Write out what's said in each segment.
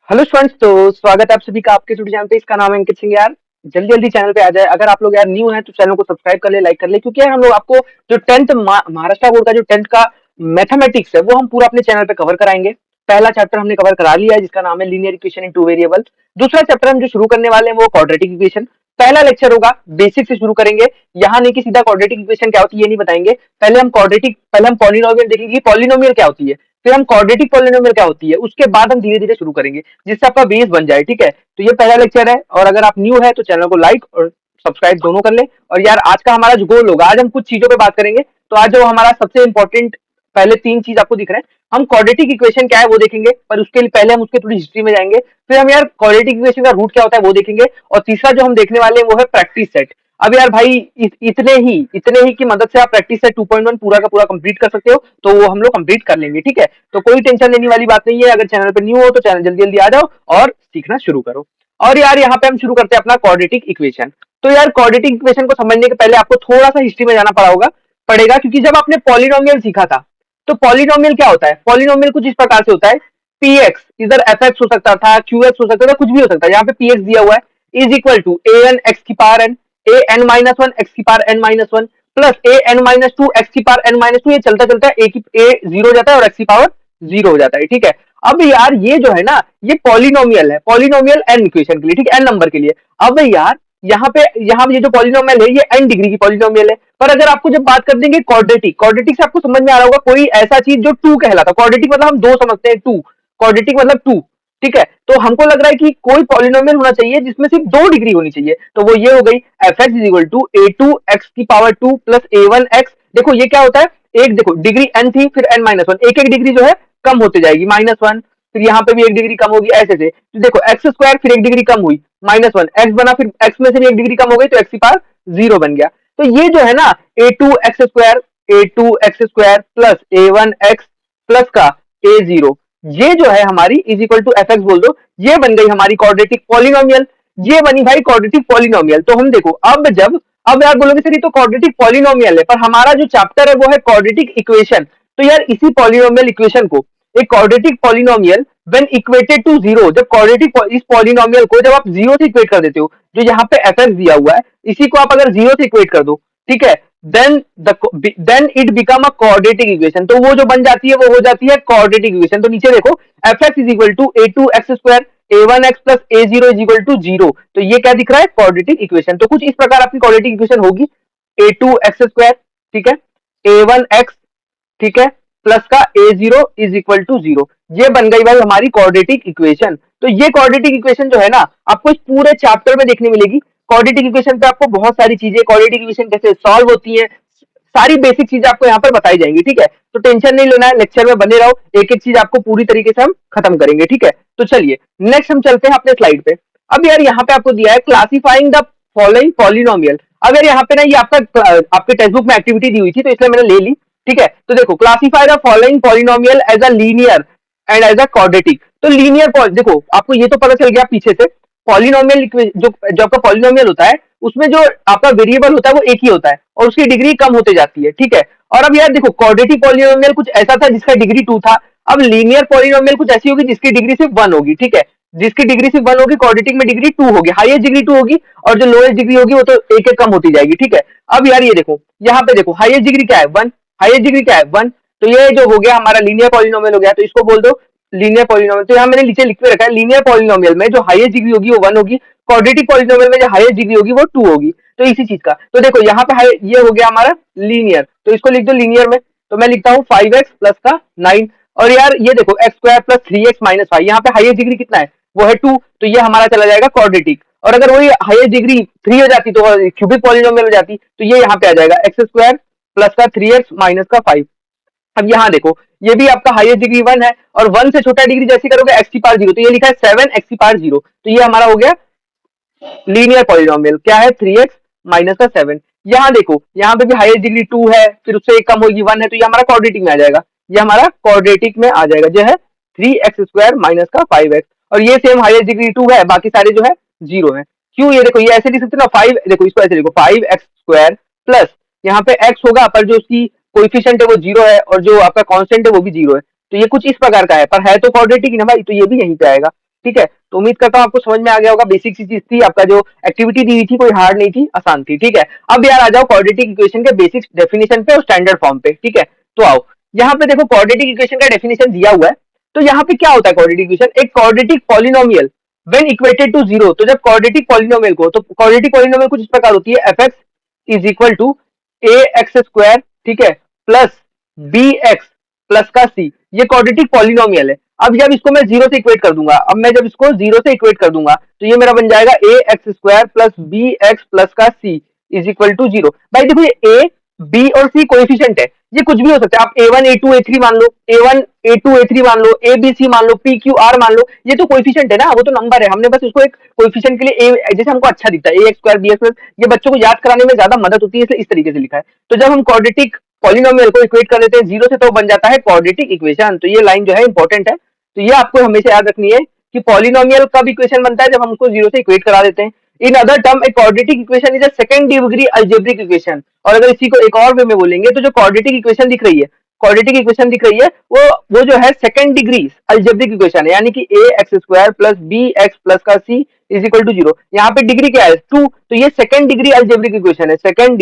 Hello students, तो स्वागत है आप सभी का आपके यूट्यूब चैनल पे। इसका नाम है अंकित सिंह। यार जल्दी जल्दी चैनल पे आ जाए। अगर आप लोग यार न्यू हैं तो चैनल को सब्सक्राइब कर ले, लाइक कर ले, क्योंकि यार हम लोग आपको जो महाराष्ट्र बोर्ड का जो 10th का मैथमेटिक्स है वो हम पूरा अपने चैनल पे कवर कराएंगे। पहला चैप्टर हमने कवर करा लिया है जिसका नाम है linear equation in two variable. दूसरा चैप्टर हम जो शुरू करने वाले हैं वो क्वाड्रेटिक इक्वेशन। पहला लेक्चर होगा बेसिक से शुरू करेंगे। यहाँ नहीं कि सीधा क्वाड्रेटिक इक्वेशन क्या होती है ये नहीं बताएंगे। पहले हम पॉलिनोमियल देखेंगे, पॉलिनोमियल क्या होती है, फिर हम क्वाड्रेटिक पॉलिनोमियल क्या होती है, उसके बाद हम धीरे धीरे शुरू करेंगे जिससे आपका बेस बन जाए। ठीक है, तो ये पहला लेक्चर है और अगर आप न्यू है तो चैनल को लाइक और सब्सक्राइब दोनों कर ले। और यार आज का हमारा जो गोल होगा, आज हम कुछ चीजों पे बात करेंगे। तो आज जो हमारा सबसे इंपॉर्टेंट पहले तीन चीज आपको दिख रहे हैं, हम क्वाड्रेटिक इक्वेशन क्या है वो देखेंगे, पर उसके लिए पहले हम उसके थोड़ी हिस्ट्री में जाएंगे। फिर हम यार क्वाड्रेटिक इक्वेशन का रूट क्या होता है वो देखेंगे। और तीसरा जो हम देखने वाले हैं वो है प्रैक्टिस सेट। अब यार भाई इतने ही की मदद से आप प्रैक्टिस सेट 2.1 पूरा का पूरा कंप्लीट कर सकते हो, तो वो हम लोग कंप्लीट कर लेंगे। ठीक है, तो कोई टेंशन लेने वाली बात नहीं है। अगर चैनल पे न्यू हो तो चैनल जल्दी जल्दी आ जाओ और सीखना शुरू करो। और यार यहाँ पे हम शुरू करते हैं अपना क्वाड्रेटिक इक्वेशन। तो यार क्वाड्रेटिक इक्वेशन को समझने के पहले आपको थोड़ा सा हिस्ट्री में जाना पड़ेगा, क्योंकि जब आपने पॉलिनोमियल सीखा था तो पॉलिनोमियल क्या होता है। पॉलिनोमियल कुछ इस प्रकार से होता है, पी एक्स इधर एफ एक्स हो सकता था, क्यू एक्स हो सकता था, कुछ भी हो सकता है। यहाँ पे पी एक्स दिया हुआ है is equal to a n x की power n, a n minus one x की power n minus one plus a n minus two x की पावर एन माइनस टू। ये चलता चलता है ए जीरो हो जाता है और एक्स की पावर जीरो हो जाता है। ठीक है, अब यार ये जो है ना ये पॉलिनोमियल है, पॉलिनोमियल एन इक्वेशन के लिए, ठीक है, एन नंबर के लिए। अब यार यहाँ ये जो पॉलिनोमियल है ये एन डिग्री की पॉलिनोमियल है। पर अगर आपको जब बात कर देंगे क्वाड्रेटिक, क्वाड्रेटिक से आपको समझ में आ रहा होगा कोई ऐसा चीज जो टू कहलाता है। क्वाड्रेटिक मतलब हम दो समझते हैं, टू, क्वाड्रेटिक मतलब टू। ठीक है, तो हमको लग रहा है कि कोई पॉलिनोमियल होना चाहिए जिसमें सिर्फ दो डिग्री होनी चाहिए, तो वो ये हो गई f x is equal to a two x की power two plus a one x. देखो ये क्या होता है, एक देखो डिग्री एन थी, फिर एन माइनस वन, एक एक डिग्री जो है कम होते जाएगी, माइनस वन, फिर यहाँ पे भी एक डिग्री कम होगी, ऐसे से। तो देखो एक्स स्क्वायर, फिर एक डिग्री कम हुई, माइनस वन, एक्स बना, फिर एक्स में से भी एक डिग्री कम हो गई तो एक्स की पावर जीरो बन गया। तो ये जो है ना a two x square plus a one x plus का ए जीरो, ये जो है हमारी is equal to f x बोल दो, ये बन गई हमारी क्वाड्रेटिक पॉलिनोमियल। ये बनी भाई क्वाड्रेटिक पॉलिनोमियल। तो हम देखो अब यार बोलोगे सर ये तो क्वाड्रेटिक पॉलिनोमियल है, पर हमारा जो चैप्टर है वो है क्वाड्रेटिक इक्वेशन। तो यार इसी पॉलिनोमियल इक्वेशन को, एक quadratic polynomial when equated to zero, जब क्वाड्रेटिक इस पॉलिनोमियल को जब आप जीरो से इक्वेट कर देते हो, जो यहाँ पे एफ एक्स दिया हुआ है इसी को आप अगर जीरो से इक्वेट कर दो, ठीक है, then it become a quadratic equation. तो वो जो बन जाती है वो हो जाती है क्वाड्रेटिक इक्वेशन। तो नीचे देखो f x is equal to a two x square a one x plus a zero is equal to zero. तो ये क्या दिख रहा है, क्वाड्रेटिक इक्वेशन। तो कुछ इस प्रकार आपकी क्वाड्रेटिक इक्वेशन होगी, ए टू एक्स स्क्वायर, ठीक है, ए वन एक्स, ठीक है, प्लस का a zero is equal to zero. ये बन गई भाई हमारी क्वाड्रेटिक इक्वेशन। तो ये क्वाड्रेटिक इक्वेशन जो है ना आपको इस पूरे चैप्टर में देखने मिलेगी। क्वाड्रेटिक इक्वेशन पे आपको बहुत सारी चीजें, क्वाड्रेटिक इक्वेशन कैसे सॉल्व होती है, सारी बेसिक चीजें आपको यहाँ पर बताई जाएंगी। ठीक है, तो टेंशन नहीं लेना है, लेक्चर में बने रहो, एक एक चीज आपको पूरी तरीके से हम खत्म करेंगे। ठीक है, तो चलिए नेक्स्ट हम चलते हैं अपने स्लाइड पे। अब यार यहाँ पे आपको दिया है क्लासिफाइंग द फॉलोइंग पॉलिनोमियल। अगर यहाँ पे ना ये आपके टेक्स्ट बुक में एक्टिविटी दी हुई थी तो इसलिए मैंने ले ली। ठीक है, तो देखो classify the following polynomial as a linear and as a quadratic. तो लीनियर देखो आपको ये तो पता चल गया पीछे से, पॉलिनोमियल जो आपका पॉलिनोमियल होता है उसमें जो आपका वेरिएबल होता है वो एक ही होता है और उसकी डिग्री कम होते जाती है। ठीक है, और अब यार देखो क्वाड्रेटिक पॉलिनोमियल कुछ ऐसा था जिसका डिग्री टू था, अब लीनियर पॉलिनोमियल कुछ ऐसी होगी जिसकी डिग्री सिर्फ वन होगी। ठीक है, जिसकी डिग्री सिर्फ वन होगी, क्वाड्रेटिक में डिग्री टू होगी, हाईएस्ट डिग्री टू होगी, और जो लोएस्ट डिग्री होगी वो तो एक एक कम होती जाएगी। ठीक है, अब यार ये देखो यहाँ पे देखो हाईएस्ट डिग्री क्या है, वन, हाईएस्ट डिग्री क्या है, वन। तो ये जो हो गया हमारा लीनियर पॉलिनोमियल हो गया, तो इसको बोल दो लीनियर पॉलिनोमियल। तो यहाँ मैंने नीचे लिख के रखा है लीनियर पॉलिनोमियल में जो हाईएस्ट डिग्री होगी वो वन होगी, क्वाड्रेटिक पॉलिनोमियल में जो हाईएस्ट डिग्री होगी वो टू होगी। तो इसी चीज का, तो देखो यहाँ पे ये हो गया हमारा लीनियर, तो इसको लिख दो लीनियर में। तो मैं लिखता हूँ फाइव एक्स प्लस का नाइन, और यार ये देखो x square plus three x minus five, यहाँ पे हाईएस्ट डिग्री कितना है वो है टू, तो ये हमारा चला जाएगा क्वाड्रेटिक। और अगर वही हाईएस्ट डिग्री थ्री हो जाती तो क्यूबिक पॉलिनोमियल हो जाती, तो ये यहाँ पे आ जाएगा एक्स स्क्वायर प्लस का थ्री एक्स माइनस का फाइव। अब यहाँ देखो ये भी आपका हाईएस्ट डिग्री वन है, और वन से छोटा डिग्री जैसे करोगे एक्स की पावर जीरो, तो ये लिखा है सेवन एक्स की पावर जीरो, तो ये हमारा हो गया लीनियर पॉलिनोमियल, क्या है थ्री एक्स माइनस का सेवन। यहाँ देखो यहाँ पे भी हाईएस्ट डिग्री टू है, फिर उससे एक कम होगी वन है, तो ये हमारा क्वाड्रेटिक में आ जाएगा, ये हमारा क्वाड्रेटिक में आ जाएगा, जो है थ्री एक्स स्क्वायर माइनस का फाइव एक्स। और ये सेम हाईएस्ट डिग्री टू है, बाकी सारे जो है जीरो है। क्यों, ये देखो ये ऐसे लिख सकते ना, फाइव, देखो इसको ऐसे लिखो फाइव एक्स स्क्वायर प्लस यहाँ पे एक्स होगा पर जो उसकी कोएफिशिएंट है वो जीरो है, और जो आपका कांस्टेंट है वो भी जीरो है, तो ये कुछ इस प्रकार का है, पर है तो क्वाड्रेटिक ही ना भाई, तो ये भी यहीं पे आएगा। ठीक है। तो उम्मीद करता हूँ आपको समझ में आ गया होगा, बेसिक सी चीज थी, आपका जो एक्टिविटी दी हुई थी कोई हार्ड नहीं थी, आसान थी, ठीक है। अब यार आ जाओ क्वाड्रेटिक इक्वेशन के बेसिक डेफिनेशन पे और स्टैंडर्ड फॉर्म पे, ठीक है। तो आओ, यहाँ पे देखो क्वाड्रेटिक इक्वेशन का डेफिनेशन दिया हुआ है। तो यहाँ पे क्या होता है क्वाड्रेटिक इक्वेशन, एक quadratic polynomial when equated to zero. तो जब क्वाड्रेटिक पॉलिनोमियल को, तो क्वाड्रेटिक पॉलिनोमियल कुछ इस प्रकार होती है, f x is equal to a x square, ठीक है, प्लस बी एक्स प्लस का सी, ये क्वाड्रेटिक पॉलिनोमियल है। अब जब इसको मैं जीरो से इक्वेट कर दूंगा, अब मैं जब इसको जीरो से इक्वेट कर दूंगा तो ये मेरा बन जाएगा a x square plus b x plus का c is equal to zero. भाई देखो ये ए बी और सी कोएफिशिएंट है, ये कुछ भी हो सकता है, आप ए1 ए2 ए3 मान लो, ए1 ए2 ए3 मान लो, ए बी सी मान लो, पी क्यू आर मान लो, ये तो कोएफिशिएंट है ना, वो तो नंबर है। हमने बस इसको एक कोएफिशिएंट के लिए ए जैसे हमको अच्छा दिखता है a x square b x plus, ये बच्चों को याद कराने में ज्यादा मदद होती है, इसलिए इस तरीके से लिखा है। तो जब हम क्वाड्रेटिक पॉलिनोमियल को इक्वेट कर लेते हैं जीरो से तो बन जाता है क्वाड्रेटिक इक्वेशन। तो ये लाइन जो है इंपॉर्टेंट है, तो ये आपको हमेशा याद रखनी है कि पॉलिनोमियल कब इक्वेशन बनता है, जब हम उसको जीरो से इक्वेट करा देते हैं। In other term a quadratic equation is a second degree algebraic equation. और अगर इसी को एक और वे में बोलेंगे तो जो क्वाड्रेटिक इक्वेशन दिख रही है, क्वाड्रेटिक इक्वेशन दिख रही है वो जो है सेकंड डिग्री अलजेब्रिक इक्वेशन है, यानी कि a x square plus b x plus का c is equal to zero. यहाँ पे डिग्री क्या है, टू, तो ये सेकंड डिग्री अलजेब्रिक इक्वेशन है, सेकंड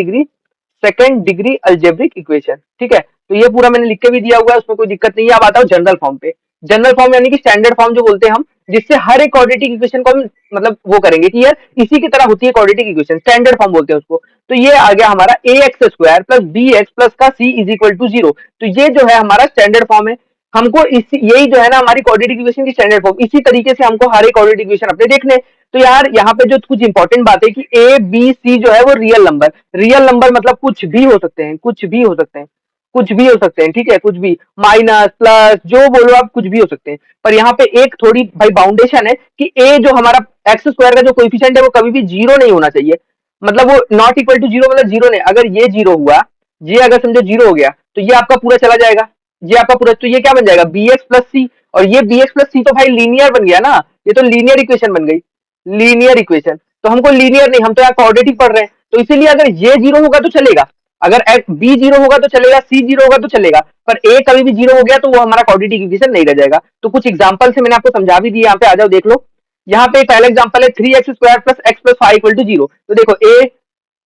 डिग्री अलजेब्रिक इक्वेशन, ठीक है। तो ये पूरा मैंने लिख के भी दिया हुआ है, उसमें कोई दिक्कत नहीं है। अब आता हूँ जनरल फॉर्म पे। जनरल फॉर्म यानी कि स्टैंडर्ड फॉर्म जो बोलते हैं हम, जिससे हर एक क्वाड्रेटिक इक्वेशन को हम मतलब वो करेंगे कि यार इसी की तरह होती है क्वाड्रेटिक इक्वेशन, स्टैंडर्ड फॉर्म बोलते हैं उसको। तो ये आ गया हमारा a x square plus b x plus का c is equal to zero. तो ये जो है हमारा स्टैंडर्ड फॉर्म है। हमको इसी यही जो है ना हमारी क्वाड्रेटिक इक्वेशन की स्टैंडर्ड फॉर्म, इसी तरीके से हमको हर एक क्वाड्रेटिक इक्वेशन अपने देखने। तो यार यहाँ पे जो कुछ इंपॉर्टेंट बात है कि ए बी सी जो है वो रियल नंबर मतलब कुछ भी हो सकते हैं, कुछ भी हो सकते हैं, कुछ भी हो सकते हैं, ठीक है, कुछ भी, माइनस प्लस जो बोलो आप, कुछ भी हो सकते हैं। पर यहाँ पे एक थोड़ी भाई बाउंडेशन है कि ए जो हमारा एक्स स्क्वायर का जो कोएफिशिएंट है वो कभी भी जीरो नहीं होना चाहिए, मतलब वो नॉट इक्वल टू जीरो मतलब जीरो नहीं। अगर ये जीरो हुआ, ये अगर समझो जीरो हो गया तो ये आपका पूरा चला जाएगा, ये आपका पूरा, तो ये क्या बन जाएगा बी एक्स प्लस सी। और ये बी एक्स प्लस सी तो भाई लीनियर बन गया ना, ये तो लीनियर इक्वेशन बन गई, लीनियर इक्वेशन। तो हमको लीनियर नहीं, हम तो यहाँ क्वाड्रेटिक पढ़ रहे हैं, तो इसीलिए अगर ये जीरो होगा तो चलेगा, अगर बी जीरो होगा तो चलेगा, सी जीरो होगा तो चलेगा, पर ए कभी भी जीरो हो गया तो वो हमारा क्वाड्रेटिक इक्वेशन नहीं रह जाएगा। तो कुछ एग्जांपल से मैंने आपको समझा भी दिया, यहाँ पे आ जाओ देख लो। यहाँ पे पहला एग्जांपल है three x square plus x plus five equal to zero. तो देखो ए,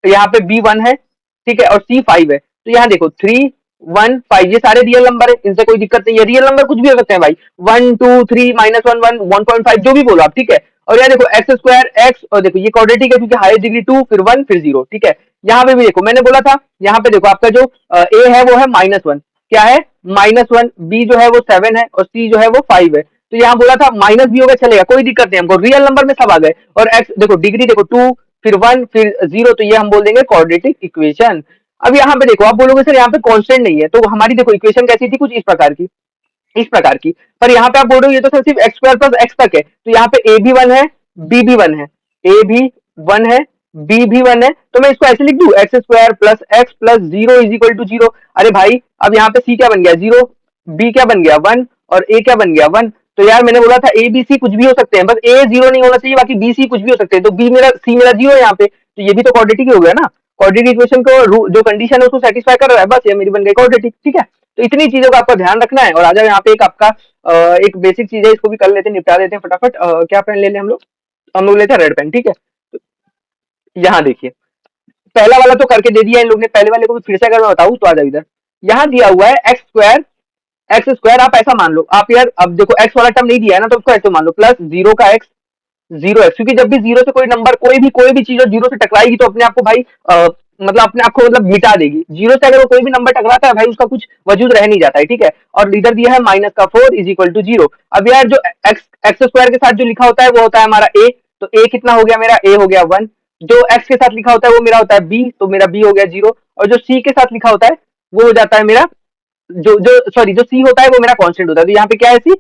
यहाँ पे बी वन है, ठीक है, और सी फाइव है। तो यहाँ देखो थ्री वन फाइव, ये सारे रियल नंबर है, इनसे कोई दिक्कत नहीं है, रियल नंबर कुछ भी हो सकते हैं भाई, one two three minus one one 1.5 जो भी बोलो आप, ठीक है। और यहाँ देखो एक्स स्क्वायर एक्स, और देखो ये क्वाड्रेटिक है क्योंकि हायर डिग्री टू फिर वन फिर जीरो, ठीक है। यहाँ पे भी देखो मैंने बोला था, यहाँ पे देखो आपका जो ए है वो है माइनस वन, क्या है माइनस वन, बी जो है वो सेवन है और सी जो है वो फाइव है। तो यहाँ बोला था माइनस भी होगा चलेगा, कोई दिक्कत नहीं, हमको रियल नंबर में सब आ गए। और एक्स देखो डिग्री देखो टू फिर वन फिर जीरो, तो ये हम बोल देंगे क्वाड्रेटिक इक्वेशन। अब यहाँ पे देखो आप बोलोगे सर यहाँ पे कांस्टेंट नहीं है, तो हमारी देखो इक्वेशन कैसी थी, कुछ इस प्रकार की, इस प्रकार की। पर यहाँ पे आप बोल रहे हो ये तो सर सिर्फ एक्स स्क्वायर प्लस एक्स तक है, तो यहाँ पे ए भी वन है बी भी वन है, ए भी वन है बी भी वन है, तो मैं इसको ऐसे लिख दूं x square plus x plus zero is equal to zero. अरे भाई अब यहाँ पे सी क्या बन गया जीरो, बी क्या बन गया वन और ए क्या बन गया वन। तो यार मैंने बोला था ए बी सी कुछ भी हो सकते हैं, बस ए जीरो नहीं होना चाहिए, बाकी बी सी कुछ भी हो सकते हैं। तो बी मेरा सी मेरा जीरो है यहाँ पे, तो ये भी तो क्वाड्रेटिक ही हो गया ना, क्वाड्रेटिक इक्वेशन को जो कंडीशन है उसको सेटिस्फाई कर रहा है, बस ये मेरी बन गई क्वाड्रेटिक, ठीक है। तो इतनी चीजों का आपका ध्यान रखना है। और आ जाओ यहाँ पे एक आपका एक बेसिक चीज है, इसको भी कर लेते हैं, निपटा देते हैं फटाफट। क्या पेन ले लें हम लोग लेते हैं रेड पेन, ठीक है। तो यहाँ देखिए पहला वाला तो करके दे दिया इन लोग ने, पहले वाले को भी फिर से अगर मैं बताऊं तो आ जाओ इधर। यहाँ दिया हुआ है एक्स स्क्वायर आप ऐसा मान लो आप यार, अब देखो एक्स वाला टर्म नहीं दिया है ना, तो उसको ऐसे मान लो प्लस जीरो का एक्स जीरो एक्स, क्योंकि जब भी जीरो से कोई नंबर कोई भी चीज जीरो से टकराएगी तो अपने आप को भाई मतलब अपने आप को मतलब मिटा देगी। जीरो से अगर वो कोई भी नंबर टकराता है भाई उसका कुछ वजूद रह नहीं जाता है, ठीक है। और इधर दिया है माइनस का four is equal to zero. अब यार जो एक्स स्क्वायर के साथ जो लिखा होता है वो होता है हमारा ए, तो ए कितना हो गया मेरा, ए हो गया वन। जो एक्स के साथ लिखा होता है वो मेरा होता है बी, तो मेरा बी हो गया जीरो। और जो सी के साथ लिखा होता है वो हो जाता है मेरा जो जो सॉरी जो सी होता है वो मेरा कांस्टेंट होता है। तो यहाँ पे क्या है सी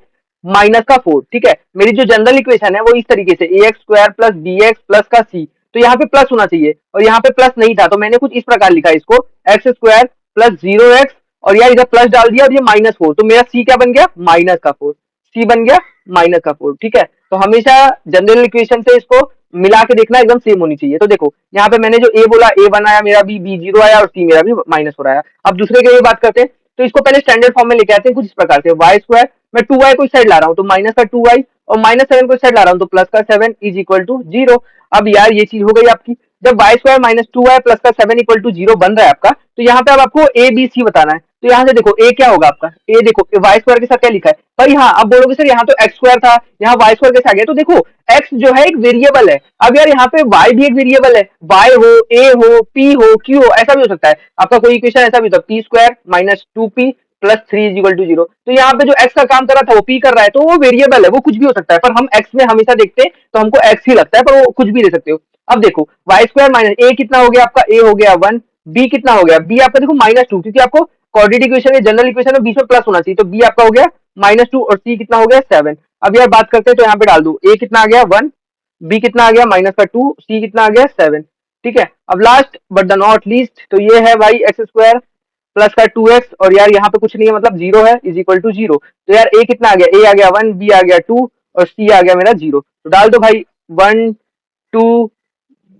माइनस का फोर, ठीक है। मेरी जो जनरल इक्वेशन है वो इस तरीके से ए x square plus b x plus का सी, तो यहाँ पे प्लस होना चाहिए और यहाँ पे प्लस नहीं था, तो मैंने कुछ इस प्रकार लिखा है इसको x square plus zero x और यार इधर प्लस डाल दिया और ये माइनस फोर, तो मेरा सी क्या बन गया माइनस का फोर, सी बन गया माइनस का फोर, ठीक है। तो हमेशा जनरल इक्वेशन से इसको मिला के देखना एकदम सेम होनी चाहिए। तो देखो यहाँ पे मैंने जो ए बोला ए वन आया मेरा, बी जीरो आया और सी मेरा भी माइनस हो रहा है। अब दूसरे के लिए बात करते हैं, तो इसको पहले स्टैंडर्ड फॉर्म में लेके आते हैं कुछ इस प्रकार से, वाई स्क्वायर मैं टू वाई को इस साइड ला रहा हूँ, तो माइनस का टू वाई और -7 को साइड ला रहा हूँ तो प्लस का 7 इज इक्वल टू 0। अब यार ये चीज हो गई आपकी। जब y² - 2y प्लस का 7 इक्वल टू 0 बन रहा है आपका, तो यहाँ पे अब आपको a b c बताना है। तो यहाँ से देखो a क्या होगा आपका, a देखो y² के साथ क्या लिखा है भाई। हाँ, अब बोलोगे सर यहाँ तो x² था, यहाँ y² के साथ आ गया। तो देखो x जो है एक वेरिएबल है। अब यार यहाँ पे y भी एक वेरिएबल है, y हो, a हो, p हो, q हो, ऐसा भी हो सकता है आपका। कोई इक्वेशन ऐसा भी होता है p² - 2p plus 3 is equal to 0। तो यहाँ पे जो x का काम कर रहा था वो p कर रहा है, तो वो वेरिएबल है, वो कुछ भी हो सकता है। पर हम x में हमेशा देखते हैं तो हमको x ही लगता है, पर वो कुछ भी ले सकते हो। अब देखो y² माइनस a कितना हो गया आपका, a हो गया 1, b कितना हो गया, b आपका देखो -2, क्योंकि आपको क्वाड्रेटिक इक्वेशन में जनरल इक्वेशन में बीच में प्लस होना चाहिए। तो b आपका हो गया -2 और c कितना हो गया 7। अब यार बात करते हैं तो यहाँ पे डाल दो, a कितना आ गया 1, b कितना आ गया -2, c कितना आ गया 7। ठीक है, अब last but the not least तो ये है भाई x² प्लस का 2x, और यार यहाँ पे कुछ नहीं है मतलब 0 है, इज इक्वल टू 0। तो यार a कितना आ गया, a आ गया 1, b आ गया 2 और c आ गया मेरा 0। तो डाल दो भाई 1 2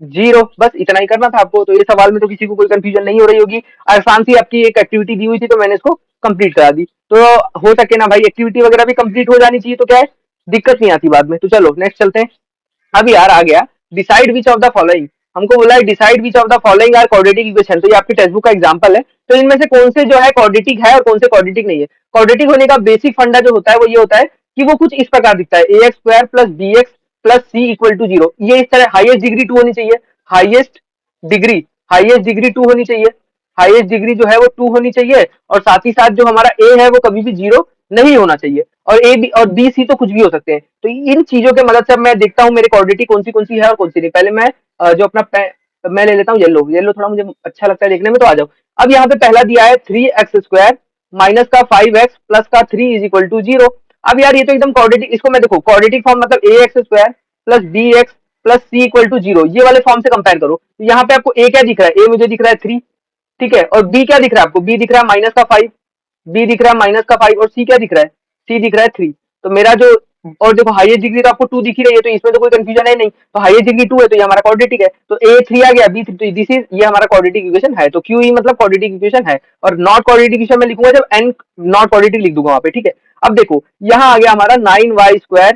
0, बस इतना ही करना था आपको। तो ये सवाल में तो किसी को कोई कंफ्यूजन नहीं हो रही होगी। आसान सी आपकी एक एक्टिविटी दी हुई थी तो मैंने इसको कंप्लीट करा दी। तो हो सके ना भाई एक्टिविटी वगैरह भी कंप्लीट हो जानी चाहिए, तो क्या है दिक्कत नहीं आती बाद में। तो चलो नेक्स्ट चलते हैं। अब यार आ गया decide which of the following. हमको बोला है decide which of the following are quadratic equation. तो ये आपकी टेक्स्ट बुक का एग्जांपल है। तो इनमें से कौन से जो है क्वाड्रेटिक है और कौन से क्वाड्रेटिक नहीं है। क्वाड्रेटिक होने का बेसिक फंडा जो होता है वो ये होता है कि वो कुछ इस प्रकार दिखता है, ax² plus bx plus c equal to 0। ये इस तरह हाईएस्ट डिग्री 2 होनी चाहिए, हाईएस्ट डिग्री हाईएस्ट डिग्री 2 होनी चाहिए, हाईएस्ट डिग्री जो है वो 2 होनी चाहिए। और साथ ही साथ जो हमारा a है वो कभी भी 0 नहीं होना चाहिए, और ए बी और बी सी तो कुछ भी हो सकते हैं। तो इन चीजों के मदद से मैं देखता हूँ मेरे क्वाड्रेटिक कौन सी है और कौन सी नहीं। पहले मैं जो अपना मैं ले लेता हूँ येलो। येलो थोड़ा मुझे अच्छा लगता है देखने में, तो आ जाओ। अब यहाँ पे पहला दिया है 3x² माइनस का 5x प्लस का 3 इज इक्वल टू 0। अब यार ये तो एकदम क्वाड्रेटिक, इसको मैं देखो क्वाड्रेटिक फॉर्म मतलब ax² plus bx plus c equal to 0, ये वाले फॉर्म से कंपेयर करो। तो यहाँ पे आपको a क्या दिख रहा है, a मुझे दिख रहा है 3, ठीक है, और b क्या दिख रहा है आपको, b दिख रहा है -5, b दिख रहा है -5, और c क्या दिख रहा है, c दिख रहा है 3। तो मेरा जो, और देखो हाईएस्ट डिग्री तो आपको 2 दिख ही रही है, तो इसमें तो कोई कंफ्यूजन है नहीं। तो हाईएस्ट डिग्री 2 है तो ये हमारा क्वाड्रेटिक है। तो a 3 आ गया, b 3, तो दिस इज ये हमारा क्वाड्रेटिक इक्वेशन है। तो QE मतलब क्वाड्रेटिक इक्वेशन है। और नॉट क्वाड्रेटिक इक्वेशन में लिखूंगा जब n नॉट क्वाड्रेटिक लिख दूंगा वहां पे, ठीक है। अब देखो यहाँ आ गया हमारा 9y²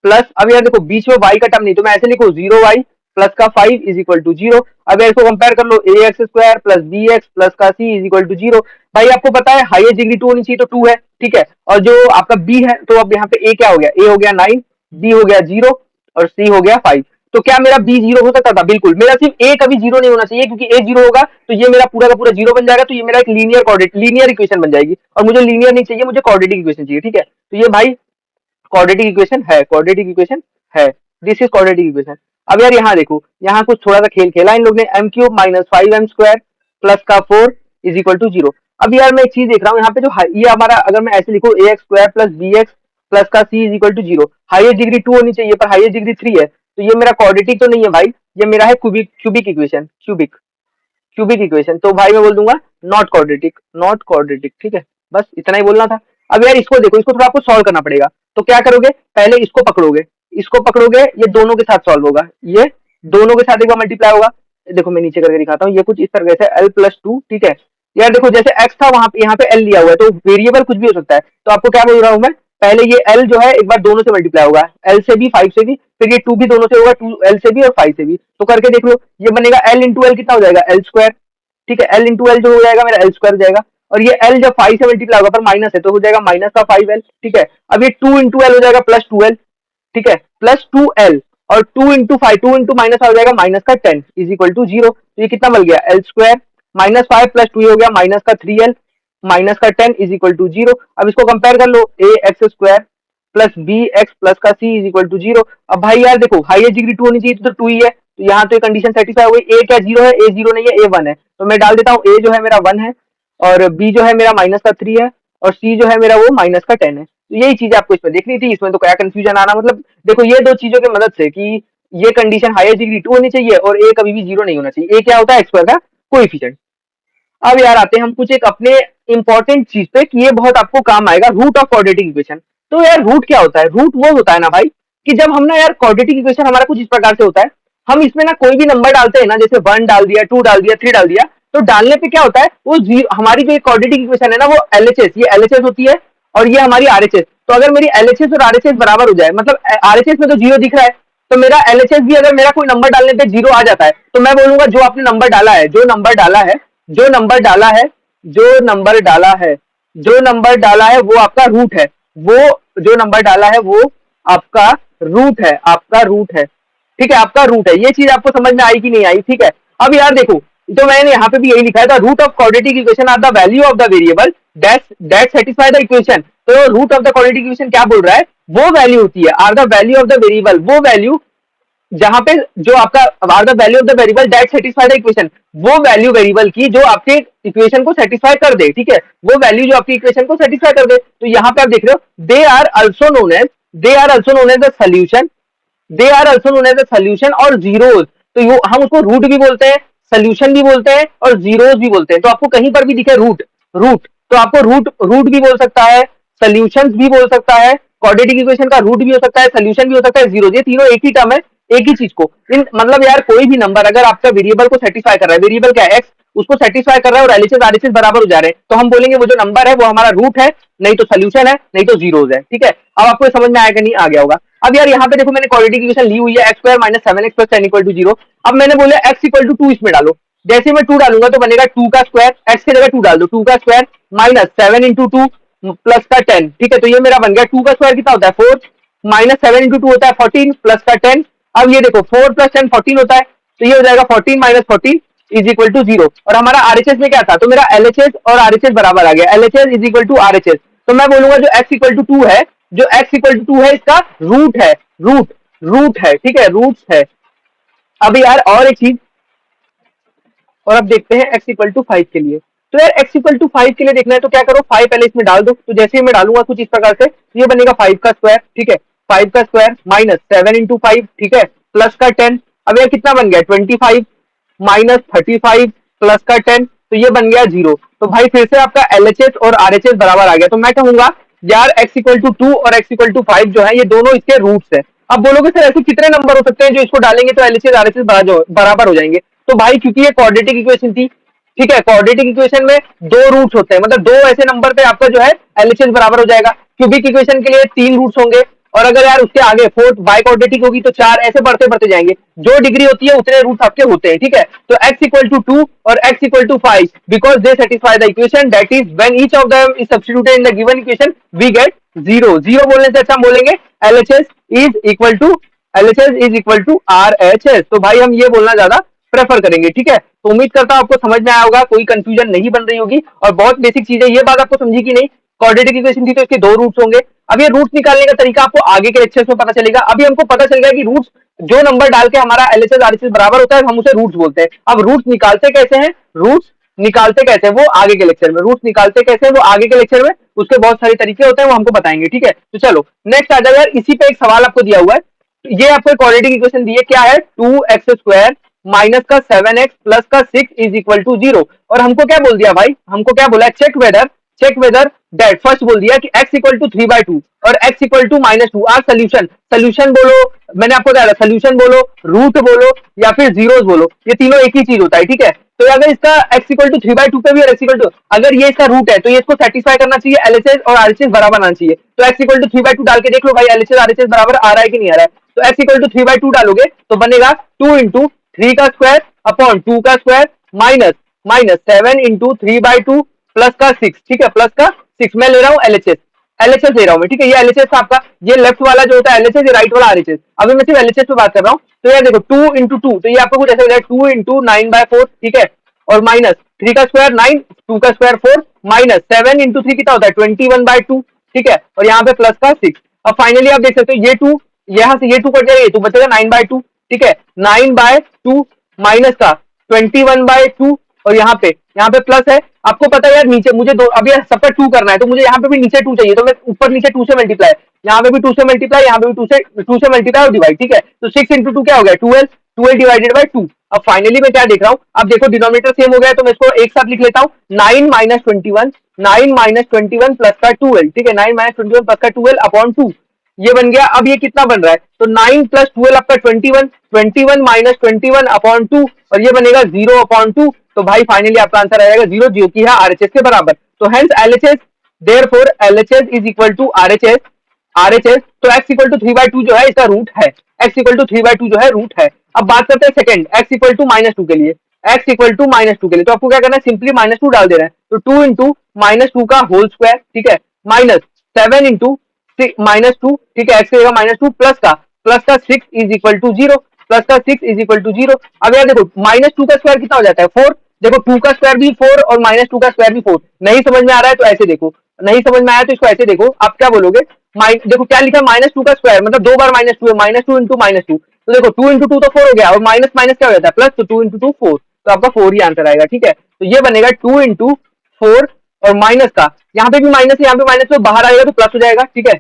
प्लस, अब यार देखो बीच में y का टर्म नहीं, तो मैं ऐसे लिखू 0y प्लस का 5 इज इक्वल टू 0। अब इसको कंपेयर कर लो, ax² प्लस bx प्लस का c इज इक्वल टू 0। भाई आपको पता है हाईएस्ट डिग्री 2 होनी चाहिए, तो 2 है, ठीक है। और जो आपका b है, तो अब यहाँ पे a क्या हो गया, a हो गया 9, b हो गया 0 और c हो गया 5। तो क्या मेरा b 0 हो सकता था, बिल्कुल। मेरा सिर्फ a कभी 0 नहीं होना चाहिए, क्योंकि a 0 होगा तो ये मेरा पूरा का पूरा 0 बन जाएगा। तो ये मेरा एक लीनियर इक्वेशन बन जाएगी, और मुझे लीनियर नहीं चाहिए, मुझे क्वाड्रेटिक इक्वेशन चाहिए, ठीक है। तो ये भाई क्वाड्रेटिक इक्वेशन है, क्वाड्रेटिक इक्वेशन है, दिस इज क्वाड्रेटिक इक्वेशन। अब यार यहाँ देखो, यहाँ कुछ थोड़ा सा खेल खेला इन लोग ने, m³ माइनस 5m² प्लस का 4 इज इक्वल टू 0। अब यार मैं एक चीज देख रहा हूँ यहाँ पे, जो ये हमारा अगर मैं ऐसे लिखूँ ax² प्लस bx प्लस का c is equal to 0, highest degree 2 होनी चाहिए पर हाईएस्ट डिग्री 3 है। तो ये मेरा क्वाड्रेटिक तो नहीं है भाई, ये मेरा है क्यूबिक इक्वेशन, क्यूबिक इक्वेशन। तो भाई मैं बोल दूंगा नॉट क्वाड्रेटिक, नॉट क्वाड्रेटिक, ठीक है। बस इतना ही बोलना था। अब यार इसको देखो, इसको थोड़ा आपको सॉल्व करना पड़ेगा। तो क्या करोगे, पहले इसको पकड़ोगे, ये दोनों के साथ सॉल्व होगा, ये दोनों के साथ एक बार मल्टीप्लाई होगा। देखो मैं नीचे करके दिखाता हूँ, ये कुछ इस तरह से l+2, ठीक है। यार देखो जैसे x था वहां पे, यहाँ पे l लिया हुआ है, तो वेरिएबल कुछ भी हो सकता है। तो आपको क्या बोल रहा हूँ मैं, पहले ये l जो है एक बार दोनों से मल्टीप्लाई होगा, l से भी 5 से भी, फिर ये 2 भी दोनों से होगा, 2l से भी और 5 से भी। तो करके देख लो, ये बनेगा l इंटू एल कितना हो जाएगा, l², ठीक है। l इंटू एल जो हो जाएगा मेरा l² हो जाएगा, और ये l जब 5 से मल्टीप्लाई होगा पर माइनस है तो हो जाएगा माइनस का 5l, ठीक है। अब ये 2 इंटू एल हो जाएगा प्लस 2l, ठीक है, प्लस 2l, और 2 इंटू 5, 2 इंटू माइनस हो जाएगा माइनस का 10 इज इक्वल टू 0। तो ये कितना बन गया, l² माइनस 5 प्लस 2 हो गया माइनस का 3l माइनस का 10 इज इक्वल टू 0। अब इसको कंपेयर कर लो, ax² प्लस bx प्लस का c इज इक्वल टू 0। अब भाई यार देखो हाईएस्ट डिग्री 2 होनी चाहिए, तो 2 ही है, तो यहाँ तो कंडीशन सेटिस्फाई हो गई। a क्या 0 है, a 0 नहीं है, a 1 है। तो मैं डाल देता हूँ a जो है मेरा 1 है, और b जो है मेरा माइनस का 3 है, और c जो है मेरा वो माइनस का 10 है। तो यही चीज आपको इसमें देखनी थी। इसमें तो क्या कंफ्यूजन आना, मतलब देखो ये दो चीजों की मदद से कि ये कंडीशन हाईएस्ट डिग्री 2 होनी चाहिए और a कभी भी 0 नहीं होना चाहिए। a क्या होता है, x² का कोएफिशिएंट। अब यार आते हैं हम कुछ एक अपने इंपॉर्टेंट चीज पे कि ये बहुत आपको काम आएगा, रूट ऑफ क्वाड्रेटिक इक्वेशन। तो यार रूट क्या होता है, रूट वो होता है ना भाई कि जब हम ना यार क्वाड्रेटिक इक्वेशन हमारा कुछ इस प्रकार से होता है, हम इसमें ना कोई भी नंबर डालते हैं ना, जैसे 1 डाल दिया, 2 डाल दिया, 3 डाल दिया, तो डालने पे क्या होता है वो हमारी जो क्वाड्रेटिक इक्वेशन है ना वो LHS, ये LHS होती है, और ये हमारी आरएचएस। तो अगर मेरी एलएचएस और आरएचएस बराबर हो जाए, मतलब आरएचएस में तो 0 दिख रहा है, तो मेरा एलएचएस भी अगर मेरा कोई नंबर डालने पे 0 आ जाता है, तो मैं बोलूंगा जो आपने नंबर डाला है, जो नंबर डाला है, जो नंबर डाला है, जो नंबर डाला है, जो नंबर डाला है वो आपका रूट है, वो जो नंबर डाला है वो आपका रूट है, आपका रूट है, ठीक है, आपका रूट है। ये चीज आपको समझ में आई कि नहीं आई? ठीक है। अब यार देखो, तो मैंने यहाँ पे भी यही लिखा है, the root of quadratic equation are the value of the variable that satisfy the equation. तो root of the quadratic equation क्या बोल रहा है? वो वैल्यू होती है, are the value of the variable, वो वैल्यू जहां पे जो आपका are the value of the variable that satisfy the equation, वो वैल्यू वेरिएबल की जो आपके इक्वेशन को सेटिस्फाई कर दे, ठीक है, वो वैल्यू जो आपकी इक्वेशन को सेटिस्फाई कर दे। तो यहाँ पे आप देख रहे हो, they are also known as, they are also known as the solution, they are also known as the solution और जीरोज। तो हम उसको रूट भी बोलते हैं, सोल्यूशन भी बोलते हैं और जीरोज भी बोलते हैं। तो आपको कहीं पर भी दिखे रूट, रूट, तो आपको रूट भी बोल सकता है, सोल्यूशन भी बोल सकता है, क्वाड्रेटिक इक्वेशन का रूट भी हो सकता है, सोल्यूशन भी हो सकता है, जीरो, ये तीनों एक ही टर्म है, एक ही चीज को। मतलब यार कोई भी नंबर अगर आपका वेरिएबल को सेटिस्फाई कर रहा है, वेरिएबल क्या है? एक्स, उसको सेटिस्फाई कर रहा है और एलएचएस आरएचएस बराबर हो जा रहे हैं, तो हम बोलेंगे वो जो नंबर है वो हमारा रूट है, नहीं तो सोल्यूशन है, नहीं तो जीरोज है। ठीक है, अब आपको समझ में आएगा? नहीं आ गया होगा। अब यार यहाँ पे देखो, मैंने क्वाड्रेटिक इक्वेशन ली हुई है, x square minus 7x plus 10 equal to 0। अब मैंने बोला एक्स इक्वल टू 2 इसमें डालो, जैसे मैं 2 डालूंगा तो बनेगा 2 का स्क्वायर, एक्स की जगह 2 डाल दो, 2 का स्क्वायर माइनस 7 इंटू 2 प्लस का 10। ठीक है, तो ये मेरा बन गया 2 का स्क्वायर कितना होता है 4, माइनस 7 इंटू 2 होता है 14 प्लस का 10। अब ये देखो 4 प्लस 10 14 होता है, तो ये हो जाएगा 14 माइनस 14 इज इक्वल टू 0। और हमारा आरएचएस में क्या था? तो मेरा एलएचएस और आरएचएस बराबर आ गया, LHS is equal to RHS. तो मैं बोलूंगा जो एक्स इक्वल टू 2 है, जो एक्स इक्वल टू 2 है इसका रूट है, रूट है, ठीक है, रूट्स है। अब यार और एक चीज, और अब देखते हैं एक्स इक्वल टू 5 के लिए। तो यार एक्स इक्वल टू 5 के लिए देखना है तो क्या करो, 5 पहले इसमें डाल दो। तो जैसे ही मैं डालूंगा कुछ इस प्रकार से, ये बनेगा 5 का स्क्वायर, ठीक है, 5 का स्क्वायर माइनस 7 इंटू 5, ठीक है, प्लस का 10। अब ये कितना बन गया 25 माइनस 35 प्लस का 10, तो ये बन गया 0। तो भाई फिर से आपका एलएचएस और आरएचएस बराबर आ गया। तो मैं कहूंगा यार एक्स इक्वल टू 2 और एक्स इक्वल टू 5 जो है ये दोनों इसके रूट्स है। अब बोलोगे सर ऐसे कितने नंबर हो सकते हैं जो इसको डालेंगे तो एलएचएस आरएचएस बराबर हो जाएंगे? तो भाई क्योंकि ये क्वाड्रेटिक इक्वेशन थी, ठीक है, क्वाड्रेटिक इक्वेशन में 2 रूट्स होते हैं, मतलब 2 ऐसे नंबर पे आपका जो है एलएचएस बराबर हो जाएगा। क्यूबिक इक्वेशन के लिए 3 रूट्स होंगे, और अगर यार उसके आगे फोर्थ बाई क्वाड्रेटिक होगी तो 4, ऐसे बढ़ते बढ़ते जाएंगे, जो डिग्री होती है उतने रूट्स आपके होते हैं। ठीक है, तो x इक्वल टू 2 और x equal to 5 because they satisfy the equation, that is when each of them is substituted in the given equation we get 0। 0 बोलने से अच्छा हम बोलेंगे LHS is equal to, LHS is equal to RHS। तो भाई हम ये बोलना ज्यादा प्रेफर करेंगे। ठीक है, तो उम्मीद करता हूं आपको समझ में आया होगा, कोई कंफ्यूजन नहीं बन रही होगी, और बहुत बेसिक चीज है। ये बात आपको समझी कि नहीं? क्वाड्रेटिक इक्वेशन थी तो इसके 2 रूट्स होंगे। अब ये रूट्स निकालने का तरीका आपको आगे के लेक्चर्स में पता चलेगा। अभी हमको पता चल गया कि रूट्स जो नंबर डाल के हमारा एलएचएस आरएचएस बराबर होता है हम उसे रूट्स बोलते हैं। अब रूट्स निकालते कैसे हैं, रूट्स निकालते कैसे हैं वो आगे के लेक्चर में, रूट्स निकालते कैसे हैं वो आगे के लेक्चर में, उसके बहुत सारे तरीके होते हैं वो हमको बताएंगे। ठीक है, तो चलो नेक्स्ट आ जाओ यार। इसी पे एक सवाल आपको दिया हुआ है, ये आपको क्वाड्रेटिक इक्वेशन दी है, क्या है 2x स्क्वायर माइनस का 7x प्लस का 6 इज इक्वल टू 0। और हमको क्या बोल दिया भाई, हमको क्या बोला, चेक वेदर दैट, फर्स्ट बोल दिया कि x इक्वल टू 3/2 और x equal to -2 are solution. Solution बोलो, मैंने आपको बताया सोल्यूशन बोलो, रूट बोलो या फिर जीरोस बोलो, ये तीनों एक ही चीज होता है। ठीक है, तो अगर इसका x इक्वल टू 3/2 पे भी और x इक्वल टू, अगर ये इसका रूट है तो ये इसको सेटिस्फाई करना चाहिए, एलएचएस और आरएचएस बराबर आना चाहिए। तो x इक्वल टू 3/2 डाल के देख लो भाई एलएचएस आरएचएस बराबर आ रहा है कि नहीं आ रहा है। तो x इक्वल टू 3/2 डालोगे तो बनेगा 2 इंटू 3 का स्क्वायर अपॉन 2 का स्क्वायर माइनस 7 इंटू 3/2 प्लस का 6। ठीक है, प्लस का 6 मैं ले रहा हूँ एलएचएस ले रहा हूँ मैं। ठीक है, ये एलएचएस आपका, ये लेफ्ट वाला जो होता है एलएचएस, ये राइट वाला आरएचएस। अभी मैं सिर्फ एलएचएस पे बात कर रहा हूँ। तो यार देखो 2 इंटू 2, तो ये आपको कुछ ऐसे हो जाएगा 2 इंटू 9/4। ठीक है, और माइनस 3 का स्क्वायर 9, 2 का स्क्वायर 4, माइनस 7 इंटू 3 कितना होता है 21/2। ठीक है, और यहाँ पे प्लस का 6। अब फाइनली आप देख सकते हो ये 2 यहाँ से ये 2 कट जाएगा, ये 2 बचेगा 9/2। ठीक है, 9/2 माइनस का 21/2, और यहाँ पे प्लस है। आपको पता है यार नीचे मुझे दो, अब ये सब पर 2 करना है तो मुझे यहाँ पे भी नीचे 2 चाहिए, तो मैं ऊपर नीचे 2 से मल्टीप्लाई, यहाँ पे भी 2 से मल्टीप्लाई, यहाँ पे भी 2 से मल्टीप्लाई और डिवाइड। ठीक है, तो 6 इंटू 2 क्या हो गया 12 डिवाइडेड बाई 2। अब फाइनली मैं क्या देख रहा हूँ, अब देखो डिनोमिनेटर सेम हो गया तो मैं इसको एक साथ लिख लेता हूँ, 9 माइनस 21 प्लस का 12। ठीक है, 9 माइनस 21 प्लस का 12 अपॉन 2, ये बन गया। अब ये कितना बन रहा है, तो 9 प्लस 12 आपका 21 माइनस 21 अपॉन 2, और ये बनेगा 0 अपॉन 2। तो भाई फाइनली आपका आंसर आ जाएगा 0, जो कि है आरएचएस के बराबर। तो hence LHS therefore LHS is equal to RHS तो x इक्वल टू 3/2 जो है इसका रूट है, x इक्वल टू 3/2 जो है रूट है। अब बात करते हैं सेकंड x इक्वल टू -2 के लिए, x इक्वल टू -2 के लिए तो आपको क्या करना है, सिंपली -2 डाल देना है, तो 2 इंटू -2 का होल स्क्वायर, ठीक है, माइनस 7 इंटू -2, ठीक है, x की जगह -2 प्लस का 6 इज इक्वल टू 0, प्लस का 6 इज इक्वल टू 0। अब यार देखो -2 का स्क्वायर कितना हो जाता है 4, देखो 2 का स्क्वायर भी 4 और -2 का स्क्वायर भी 4। नहीं समझ में आ रहा है तो ऐसे देखो, नहीं समझ में आया तो इसको ऐसे देखो, आप क्या बोलोगे, देखो क्या लिखा है -2 का स्क्वायर मतलब दो बार -2 है, -2 इंटू -2, तो देखो 2 इंटू 2 तो 4 हो गया, और माइनस माइनस क्या हो जाता है प्लस, तो 2 इंटू 2 4, तो आपका 4 ही आंसर आएगा, ठीक है। तो ये बनेगा 2 इंटू 4 और माइनस का, यहाँ पे भी माइनस है, यहाँ पे माइनस, तो बाहर आएगा तो प्लस हो जाएगा, ठीक है।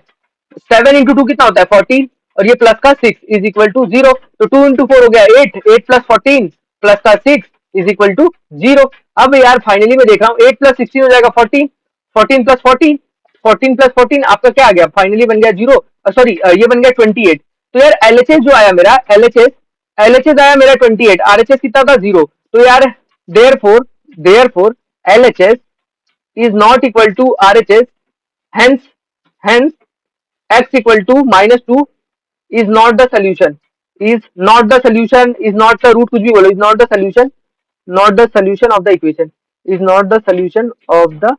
7 इंटू 2 कितना होता है 14, और ये प्लस का 6 इज इक्वल टू 0, तो 2 इंटू 4 हो गया 8, 8 प्लस 14 प्लस का 6 इज इक्वल टू 0। अब यार फाइनली मैं देख रहा हूँ 8 प्लस 16 हो जाएगा 14, 14 प्लस 14, 14 प्लस 14 आपका क्या आ गया, फाइनली बन गया 0, सॉरी ये बन गया 28। तो यार एलएचएस जो आया मेरा, एलएचएस आया मेरा 28, आरएचएस कितना था 0, तो यार therefore LHS is not equal to RHS, hence x equal to -2 is not the solution, is not the root, कुछ भी बोलो, is not the solution, not the solution of the equation, is not the solution of the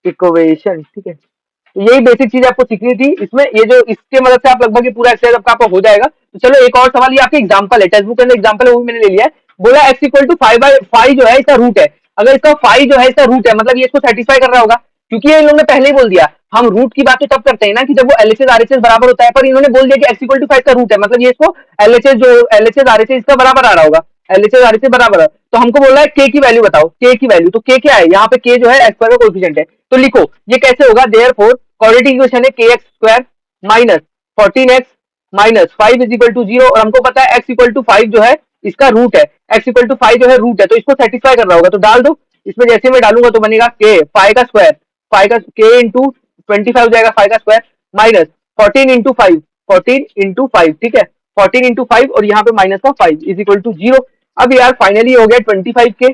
equation, ठीक है। तो यही basic चीज आपको सीखनी थी इसमें, ये जो इसके मदद से आप लगभग ये पूरा एक्सरसाइज आपका हो जाएगा। तो चलो एक और सवाल, ये आपके एग्जांपल है, टेक्स्ट बुक के अंदर एग्जांपल है, वो भी मैंने ले लिया है। बोला x इक्वल टू 5/5 जो है इसका रूट है, अगर इसका 5 जो है इसका रूट है मतलब ये इसको सेटिस्फाई कर रहा होगा, क्योंकि ये इन लोगों ने पहले ही बोल दिया, हम रूट की बात तो तब करते हैं ना कि जब वो एलएचएस आरएचएस बराबर होता है, पर इन्होंने बोल दिया कि x इक्वल टू 5 का रूट है, मतलब ये इसको एलएचएस आरएचएस इसका बराबर आ रहा होगा, एलएचएस आरएचएस बराबर है। तो हमको बोल रहा है k की वैल्यू बताओ, k की वैल्यू, तो k क्या है यहाँ पे, k जो है x स्क्वायर का कोएफिशिएंट है, तो लिखो ये कैसे होगा, देयरफॉर क्वाड्रेटिक इक्वेशन है kx square minus 14x minus 5 is equal to 0, और हमको पता है x इक्वल टू 5 जो है इसका रूट है, x इक्वल टू 5 जो है रूट है, तो इसको सेटिस्फाई कर रहा होगा, तो डाल दो इसमें, जैसे मैं डालूंगा तो बनेगा k 5 का स्क्वायर, 5 का k इंटू 25 हो जाएगा 5 का स्क्वायर माइनस 14 इंटू 5, 14 इंटू 5, ठीक है, 14 इंटू 5 और यहाँ पे माइनस का 5 इज इक्वल टू 0। अब यार फाइनली हो गया 25 के,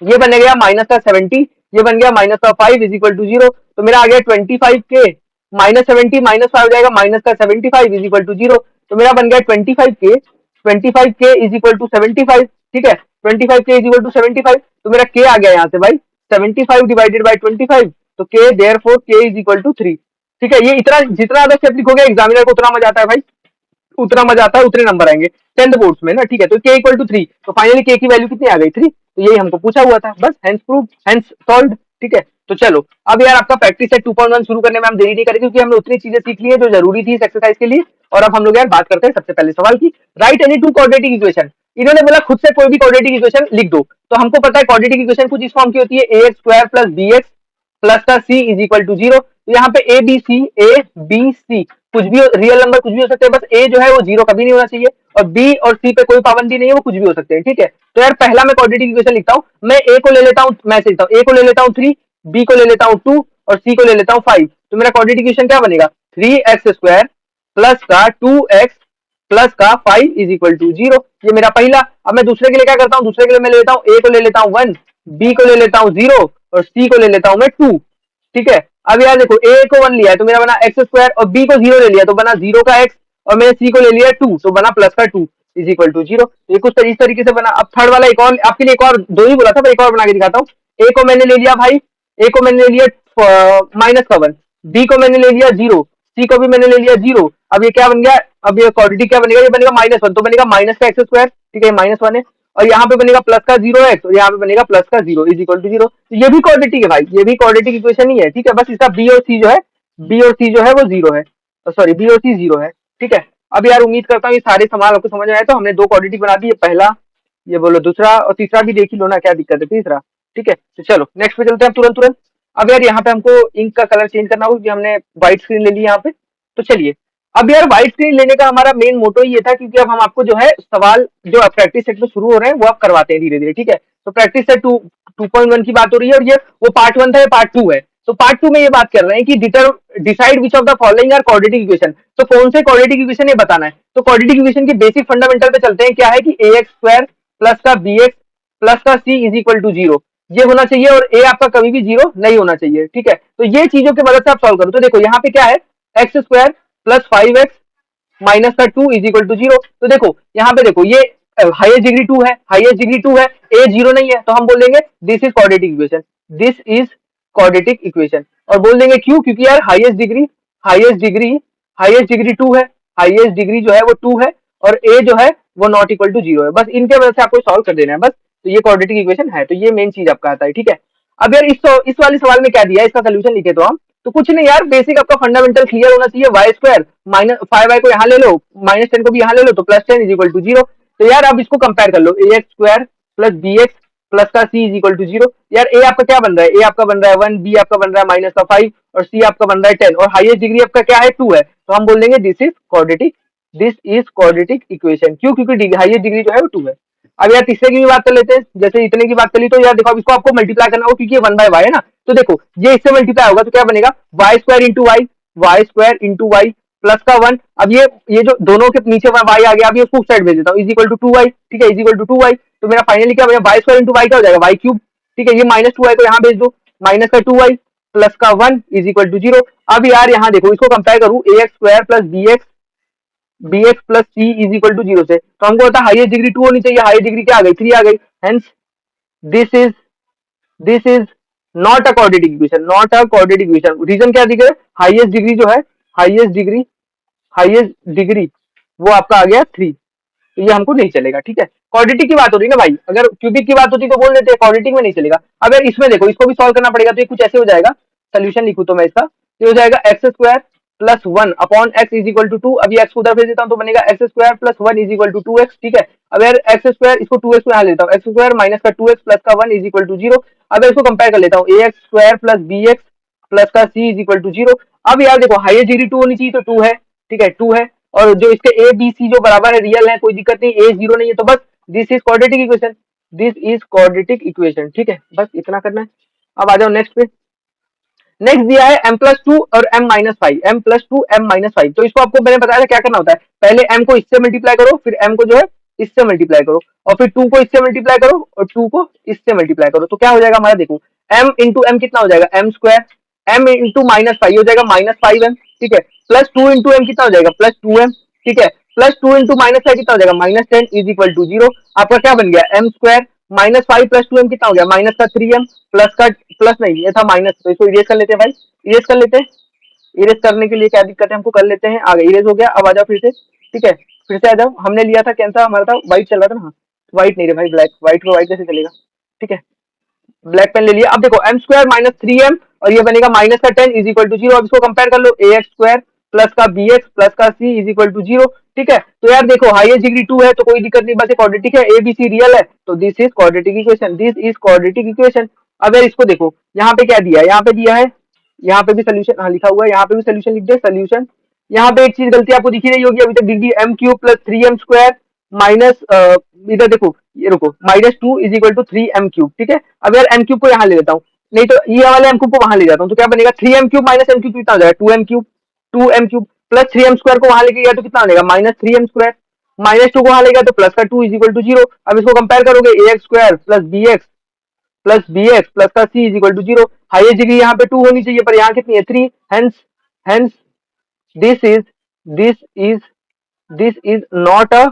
ये बन गया माइनस का 70, ये बन गया माइनस का 5 इज इक्वल टू 0, तो मेरा आ गया 25 के माइनस 70 माइनस 5 हो जाएगा माइनस का 75 इज इक्वल टू 0, तो मेरा बन गया 25 के इज इक्वल टू 75, ठीक है, 25 के इज इक्वल टू 75, तो मेरा के आ गया यहाँ से भाई 75 डिवाइडेड बाई 25, तो k therefore k is equal to 3, ठीक है। ये इतना जितना ज्यादा स्टेप लिखोगे एग्जामिनर को उतना मजा आता है भाई, उतना मजा आता है, उतने नंबर आएंगे 10th बोर्ड्स में ना, ठीक है। तो के इक्वल टू 3, तो फाइनली के की वैल्यू कितनी आ गई 3, तो यही हमको पूछा हुआ था, बस हेंस प्रूव हेंस सॉल्व्ड, ठीक है। तो चलो अब यार आपका प्रैक्टिस सेट 2.1 शुरू करने में हम देरी नहीं करेंगे, क्योंकि हमने उतनी चीजें सीख ली है जो जरूरी थी इस एक्सरसाइज के लिए। और अब हम लोग यार बात करते हैं सबसे पहले सवाल की, right any two quadratic equation. इन्होंने बोला खुद से कोई भी क्वाड्रेटिक इक्वेशन लिख दो, तो हमको पता है क्वाड्रेटिक इक्वेशन कुछ इस फॉर्म की होती है, ax square plus bx plus का c इज इक्वल टू 0, तो यहाँ पे ए बी सी कुछ भी रियल नंबर कुछ भी हो सकते हैं, बस ए जो है वो 0 कभी नहीं होना चाहिए, और बी और सी पे कोई पाबंदी नहीं है, वो कुछ भी हो सकते हैं, ठीक है। तो यार पहला मैं क्वाड्रेटिक इक्वेशन लिखता हूँ, मैं ए को ले लेता हूँ, मैं ऐसे लिखता हूँ, ए को ले लेता हूँ 3, बी को ले लेता हूँ 2 और सी को ले लेता हूँ 5, तो मेरा क्वाड्रेटिक इक्वेशन क्या बनेगा 3x स्क्वायर प्लस का 2x प्लस का 5 इज इक्वल टू 0, ये मेरा पहला। अब मैं दूसरे के लिए क्या करता हूँ, दूसरे के लिए मैं ले लेता हूँ, ए को ले लेता हूँ 1, बी को ले लेता हूँ 0 और सी को ले लेता हूँ मैं 2, ठीक है। अब यार देखो ए को 1 लिया है तो मेरा बना एक्स स्क्वायर, और बी को 0 ले लिया तो बना 0 का x, और मैंने सी को ले लिया 2 तो बना प्लस का 2 इज इक्वल टू 0, ये कुछ इस तरीके से बना। अब थर्ड वाला एक और आपके लिए, एक और दो ही बोला था, पर एक और बना के दिखाता हूँ। ए को मैंने ले लिया भाई, ए को मैंने ले लिया माइनस का 1, बी को मैंने ले लिया 0, सी को भी मैंने ले लिया 0। अब ये क्या बन गया, अब ये क्वाड्रेटिक क्या बनेगा, ये बनेगा -1, तो बनेगा माइनस का एक्स स्क्वायर, ठीक है, -1 है, और यहाँ पे बनेगा प्लस का 0x और यहाँ पे बनेगा प्लस का 0 इज इक्वल टू 0, तो ये भी क्वाड्रेटिक है भाई, ये भी क्वाड्रेटिक इक्वेशन ही है, ठीक है। बस इसका बी और सी जो है, बी और सी जो है वो 0 है, सॉरी बी और सी 0 है, ठीक है। अब यार उम्मीद करता हूँ ये सारे सवाल आपको समझ में आए, तो हमने दो क्वाड्रेटिक बना दी, पहला ये बोलो, दूसरा और तीसरा भी देख ही लो ना, क्या दिक्कत है, तीसरा, ठीक है। तो चलो नेक्स्ट पे चलते हैं तुरंत तुरंत। अब यार यहाँ पे हमको इंक का कलर चेंज करना होगा, क्योंकि हमने व्हाइट स्क्रीन ले ली यहाँ पे, तो चलिए। अब यार व्हाइट स्क्रीन लेने का हमारा मेन मोटो ये था, क्योंकि अब हम आपको जो है सवाल जो प्रैक्टिस सेट में शुरू हो रहे हैं वो आप करवाते हैं धीरे धीरे, ठीक है। तो प्रैक्टिस सेट 2.1 की बात हो रही है, और ये वो पार्ट 1 था, ये पार्ट 2 है। तो पार्ट 2 में ये बात कर रहे हैं कि decide which of the following are quadratic equation, तो कौन से क्वाड्रेटिक इक्वेशन ये बताना है। तो क्वाड्रेटिक इक्वेशन की बेसिक फंडामेंटल पे चलते हैं, क्या है कि ax स्क्वायर प्लस का bx प्लस का c इज इक्वल टू 0, ये होना चाहिए और ए आपका कभी भी जीरो नहीं होना चाहिए, ठीक है। तो ये चीजों की मदद से आप सॉल्व करो। तो देखो यहाँ पे क्या है, x square plus 5x minus का 2 इज इक्वल टू जीरो। तो देखो यहाँ पे देखो ये हाईएस्ट डिग्री 2 है, हाईएस्ट डिग्री 2 है, ए जीरो नहीं है, तो हम बोल देंगे this is quadratic equation, this is quadratic equation. और बोल देंगे क्यों, क्योंकि यार हाईएस्ट डिग्री हाईएस्ट डिग्री 2 है, हाईएस्ट डिग्री जो है वो 2 है, और ए जो है वो नॉट इक्वल टू जीरो है। बस इनके वजह से आपको सॉल्व कर देना है बस। तो ये क्वाड्रेटिक इक्वेशन है, तो ये मेन चीज आपका आता है, ठीक है। अब यार इस वाले सवाल में क्या दिया है, इसका सोल्यूशन लिखे तो हम, तो कुछ नहीं यार, बेसिक आपका फंडामेंटल क्लियर होना चाहिए। वाई स्क्वायर माइनस 5y को यहाँ ले लो, माइनस 10 को भी यहाँ ले लो, तो plus 10 is equal to zero. तो यार अब इसको कंपेयर कर लो, a x square plus b x plus का c is equal to zero. यार ए आपका क्या बन रहा है, ए आपका बन रहा है 1, बी आपका बन रहा है माइनस का 5, और सी आपका बन रहा है 10, और हाईएस्ट डिग्री आपका क्या है 2 है, तो हम बोल देंगे दिस इज क्वाड्रेटिक इक्वेशन। क्यों, क्योंकि हाईएस्ट डिग्री जो है वो 2 है। अब यार तीसरे की भी बात कर लेते हैं, जैसे इतने की बात कर ली, तो यार देखो अब इसको आपको मल्टीप्लाई करना होगा, क्योंकि ये 1/y है ना। तो देखो ये इससे मल्टीप्लाई होगा, तो क्या बनेगा, y square into y plus का 1। अब ये जो दोनों के नीचे वाई आ गया, अब ये उसको साइड भेज देता हूँ, इज इक्वल टू 2y, ठीक है, इज इक्वल टू 2y। तो मेरा फाइनली क्या बनेगा, वाई स्क्वायर इंटू वाई क्या हो जाएगा, वाई क्यूब, ठीक है। ये माइनस 2y को यहाँ भेज दो, माइनस का 2y प्लस का 1 इज इक्वल टू जीरो। अब यार यहाँ देखो इसको कंपेयर करूँ, a x square plus b x plus c is equal to zero से, तो हमको होता है हाईएस्ट डिग्री 2 होनी चाहिए, हाईएस्ट डिग्री क्या आ गई, 3 आ गई। Hence this is not a quadratic equation, not a quadratic equation. Reason क्या दिखे, हाईएस्ट डिग्री जो है, हाईएस्ट डिग्री वो आपका आ गया 3, तो ये हमको नहीं चलेगा, ठीक है। क्वाड्रेटिक की बात हो रही है ना भाई, अगर क्यूबिक की बात होती तो बोल देते हैं, क्वाड्रेटिक में नहीं चलेगा। अब यार इसमें देखो, इसको भी सॉल्व करना पड़ेगा, तो ये कुछ ऐसे हो जाएगा, सोल्यूशन लिखूं तो मैं इसका, ये हो जाएगा x square plus 1 upon x is equal to 2। अभी एक्स को उधर भेज देता हूँ, तो बनेगा x square plus 1 is equal to 2x, ठीक है। अब यार एक्स स्क्वायर, इसको 2x को यहाँ लेता हूँ, एक्स स्क्वायर माइनस का 2x प्लस का 1 इज इक्वल टू जीरो। अब इसको कंपेयर कर लेता हूँ, a x square plus b x plus का c is equal to zero. अब यार देखो हाईएस्ट डिग्री 2 होनी चाहिए, तो 2 है, ठीक है, 2 है, और जो इसके ए बी सी जो बराबर है, रियल है, कोई दिक्कत नहीं, ए जीरो नहीं है, तो बस this is quadratic equation, this is quadratic equation, ठीक है। बस इतना करना है। अब आ जाओ नेक्स्ट पे। नेक्स्ट दिया है m प्लस 2 और m minus 5, m plus 2 m minus 5। तो इसको आपको मैंने बताया था क्या करना होता है, पहले m को इससे मल्टीप्लाई करो, फिर m को जो है इससे मल्टीप्लाई करो, और फिर 2 को इससे मल्टीप्लाई करो, और 2 को इससे मल्टीप्लाई करो। तो क्या हो जाएगा हमारा, देखो m इंटू एम कितना हो जाएगा, m square, m into minus 5 हो जाएगा माइनस 5m, ठीक है, प्लस 2 इंटू एम कितना हो जाएगा, प्लस 2m, ठीक है, प्लस 2 इंटू माइनस 5 कितना हो जाएगा, minus 10 is equal to zero. आपका क्या बन गया, m square minus 5 plus 2m कितना हो गया, माइनस का 3m प्लस का, प्लस नहीं ये था माइनस, तो इसको इरेज कर लेते हैं भाई, इरेज कर लेते हैं। इरेज करने के लिए क्या दिक्कत है, हमको कर लेते हैं, आ गए, इरेज हो गया। अब आ जाओ फिर से, ठीक है, फिर से आ जाओ। हमने लिया था कौन सा, हमारा था व्हाइट चल रहा था ना, व्हाइट नहीं रे भाई, ब्लैक, व्हाइट को व्हाइट कैसे चलेगा, ठीक है, ब्लैक पेन ले लिया। अब देखो एम स्क्वायर माइनस 3m, और ये बनेगा माइनस का 10 इज इक्वल टू जीरो। अब इसको कंपेयर कर लो, ए एक्स स्क्वायर प्लस का बी एक्स प्लस का c is equal to zero, ठीक है। तो यार देखो हाईएस्ट डिग्री 2 है, तो कोई दिक्कत नहीं, बस ये क्वाड्रेटिक है, ए बी सी रियल है, तो this is quadratic equation, this is quadratic equation. अब यार इसको देखो, यहाँ पे क्या दिया है, यहाँ पे दिया है, यहाँ पे भी सोल्यूशन, हाँ लिखा हुआ है, यहाँ पे भी सोल्यूशन लिख दे, सोल्यूशन। यहाँ पे एक चीज गलती आपको दिखी रही होगी अभी तक, दिख दी, m cube plus 3m square minus, इधर देखो, ये रुको, minus 2 is equal to 3m cube, ठीक है। अब यार m क्यूब को यहाँ ले लेता हूँ, नहीं तो ये वाले m क्यूब को वहां ले जाता हूँ, तो क्या बनेगा, 3m cube minus m cube कितना हो जाएगा, 2m cube, 2m cube plus 3m square को वहां लेके गया तो कितना हो जाएगा, माइनस 3m स्क्वायर, माइनस 2 को वहां ले गया तो प्लस का 2 इज इक्वल टू जीरो। अब इसको कंपेयर करोगे, a x square plus b x plus का c is equal to zero. Highest degree यहाँ पे 2 होनी चाहिए, पर यहाँ कितनी है, 3। Hence this is this is this is not a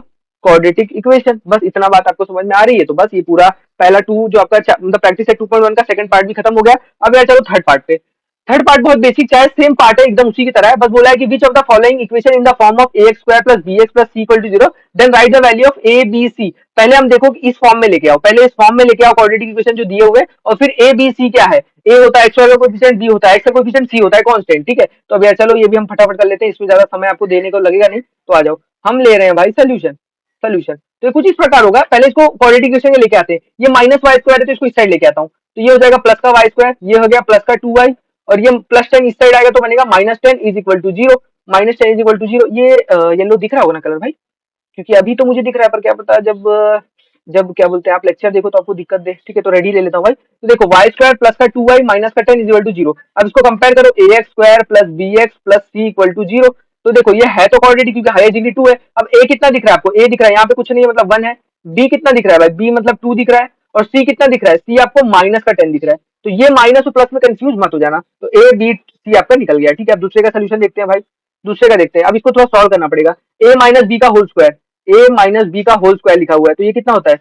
quadratic equation. बस इतना बात आपको समझ में आ रही है, तो बस ये पूरा पहला 2 जो आपका मतलब प्रैक्टिस है 2.1 का सेकंड पार्ट भी खत्म हो गया। अब यार चलो थर्ड पार्ट पे। थर्ड पार्ट बहुत बेसिक, चाहे सेम पार्ट है एकदम उसी की तरह है, बस बोला है कि which of the following equation in the form of a x square plus b x plus c equal to zero, then write the value of a b c. पहले हम देखो कि इस फॉर्म में लेके आओ, पहले इस फॉर्म में लेके आओ क्वाड्रेटिक इक्वेशन जो दिए हुए, और फिर ए बी सी क्या है, ए होता है एक्स का कोएफिशिएंट, बी होता है एक्स का कोएफिशिएंट, सी होता है कांस्टेंट, ठीक है। तो अब यार चलो ये भी हम फटाफट कर लेते हैं, इसमें ज्यादा समय आपको देने को लगेगा नहीं, तो आ जाओ हम ले रहे हैं भाई सोल्यूशन। तो कुछ इस प्रकार होगा, पहले इसको क्वाड्रेटिक इक्वेशन में लेके आते हैं, ये माइनस वाई स्क्वायर है तो इसको इस साइड लेके आता हूँ, तो ये हो जाएगा प्लस का वाई स्क्वायर, ये हो गया प्लस का 2y, और ये प्लस 10 इस साइड आएगा तो बनेगा minus 10 is equal to zero, minus 10 is equal to zero. ये येलो दिख रहा होगा ना कलर भाई, क्योंकि अभी तो मुझे दिख रहा है, पर क्या पता जब जब क्या बोलते हैं आप लेक्चर देखो तो आपको दिक्कत दे, ठीक है। तो रेडी ले लेता हूँ भाई। तो देखो वाई स्क्वायर प्लस का 2y माइनस का 10 इज इक्वल टू जीरो। अब इसको कंपेयर करो, a x square plus b x plus c equal to zero. तो देखो ये है तो क्वाड्रेटिक, क्योंकि हाईएस्ट डिग्री 2 है। अब ए कितना दिख रहा है आपको, ए दिख रहा है यहाँ पे कुछ नहीं है, मतलब 1 है। बी कितना दिख रहा है भाई, बी मतलब 2 दिख रहा है, और सी कितना दिख रहा है, सी आपको -10 दिख रहा है। तो ये माइनस और प्लस में कंफ्यूज मत हो जाना। तो ए बी सी आपका निकल गया, ठीक है। अब दूसरे का सोल्यूशन देखते हैं भाई, दूसरे का देखते हैं। अब इसको थोड़ा सॉल्व करना पड़ेगा। ए माइनस बी का होल स्क्वायर, ए माइनस बी का होल स्क्वायर लिखा हुआ है, तो ये कितना होता है,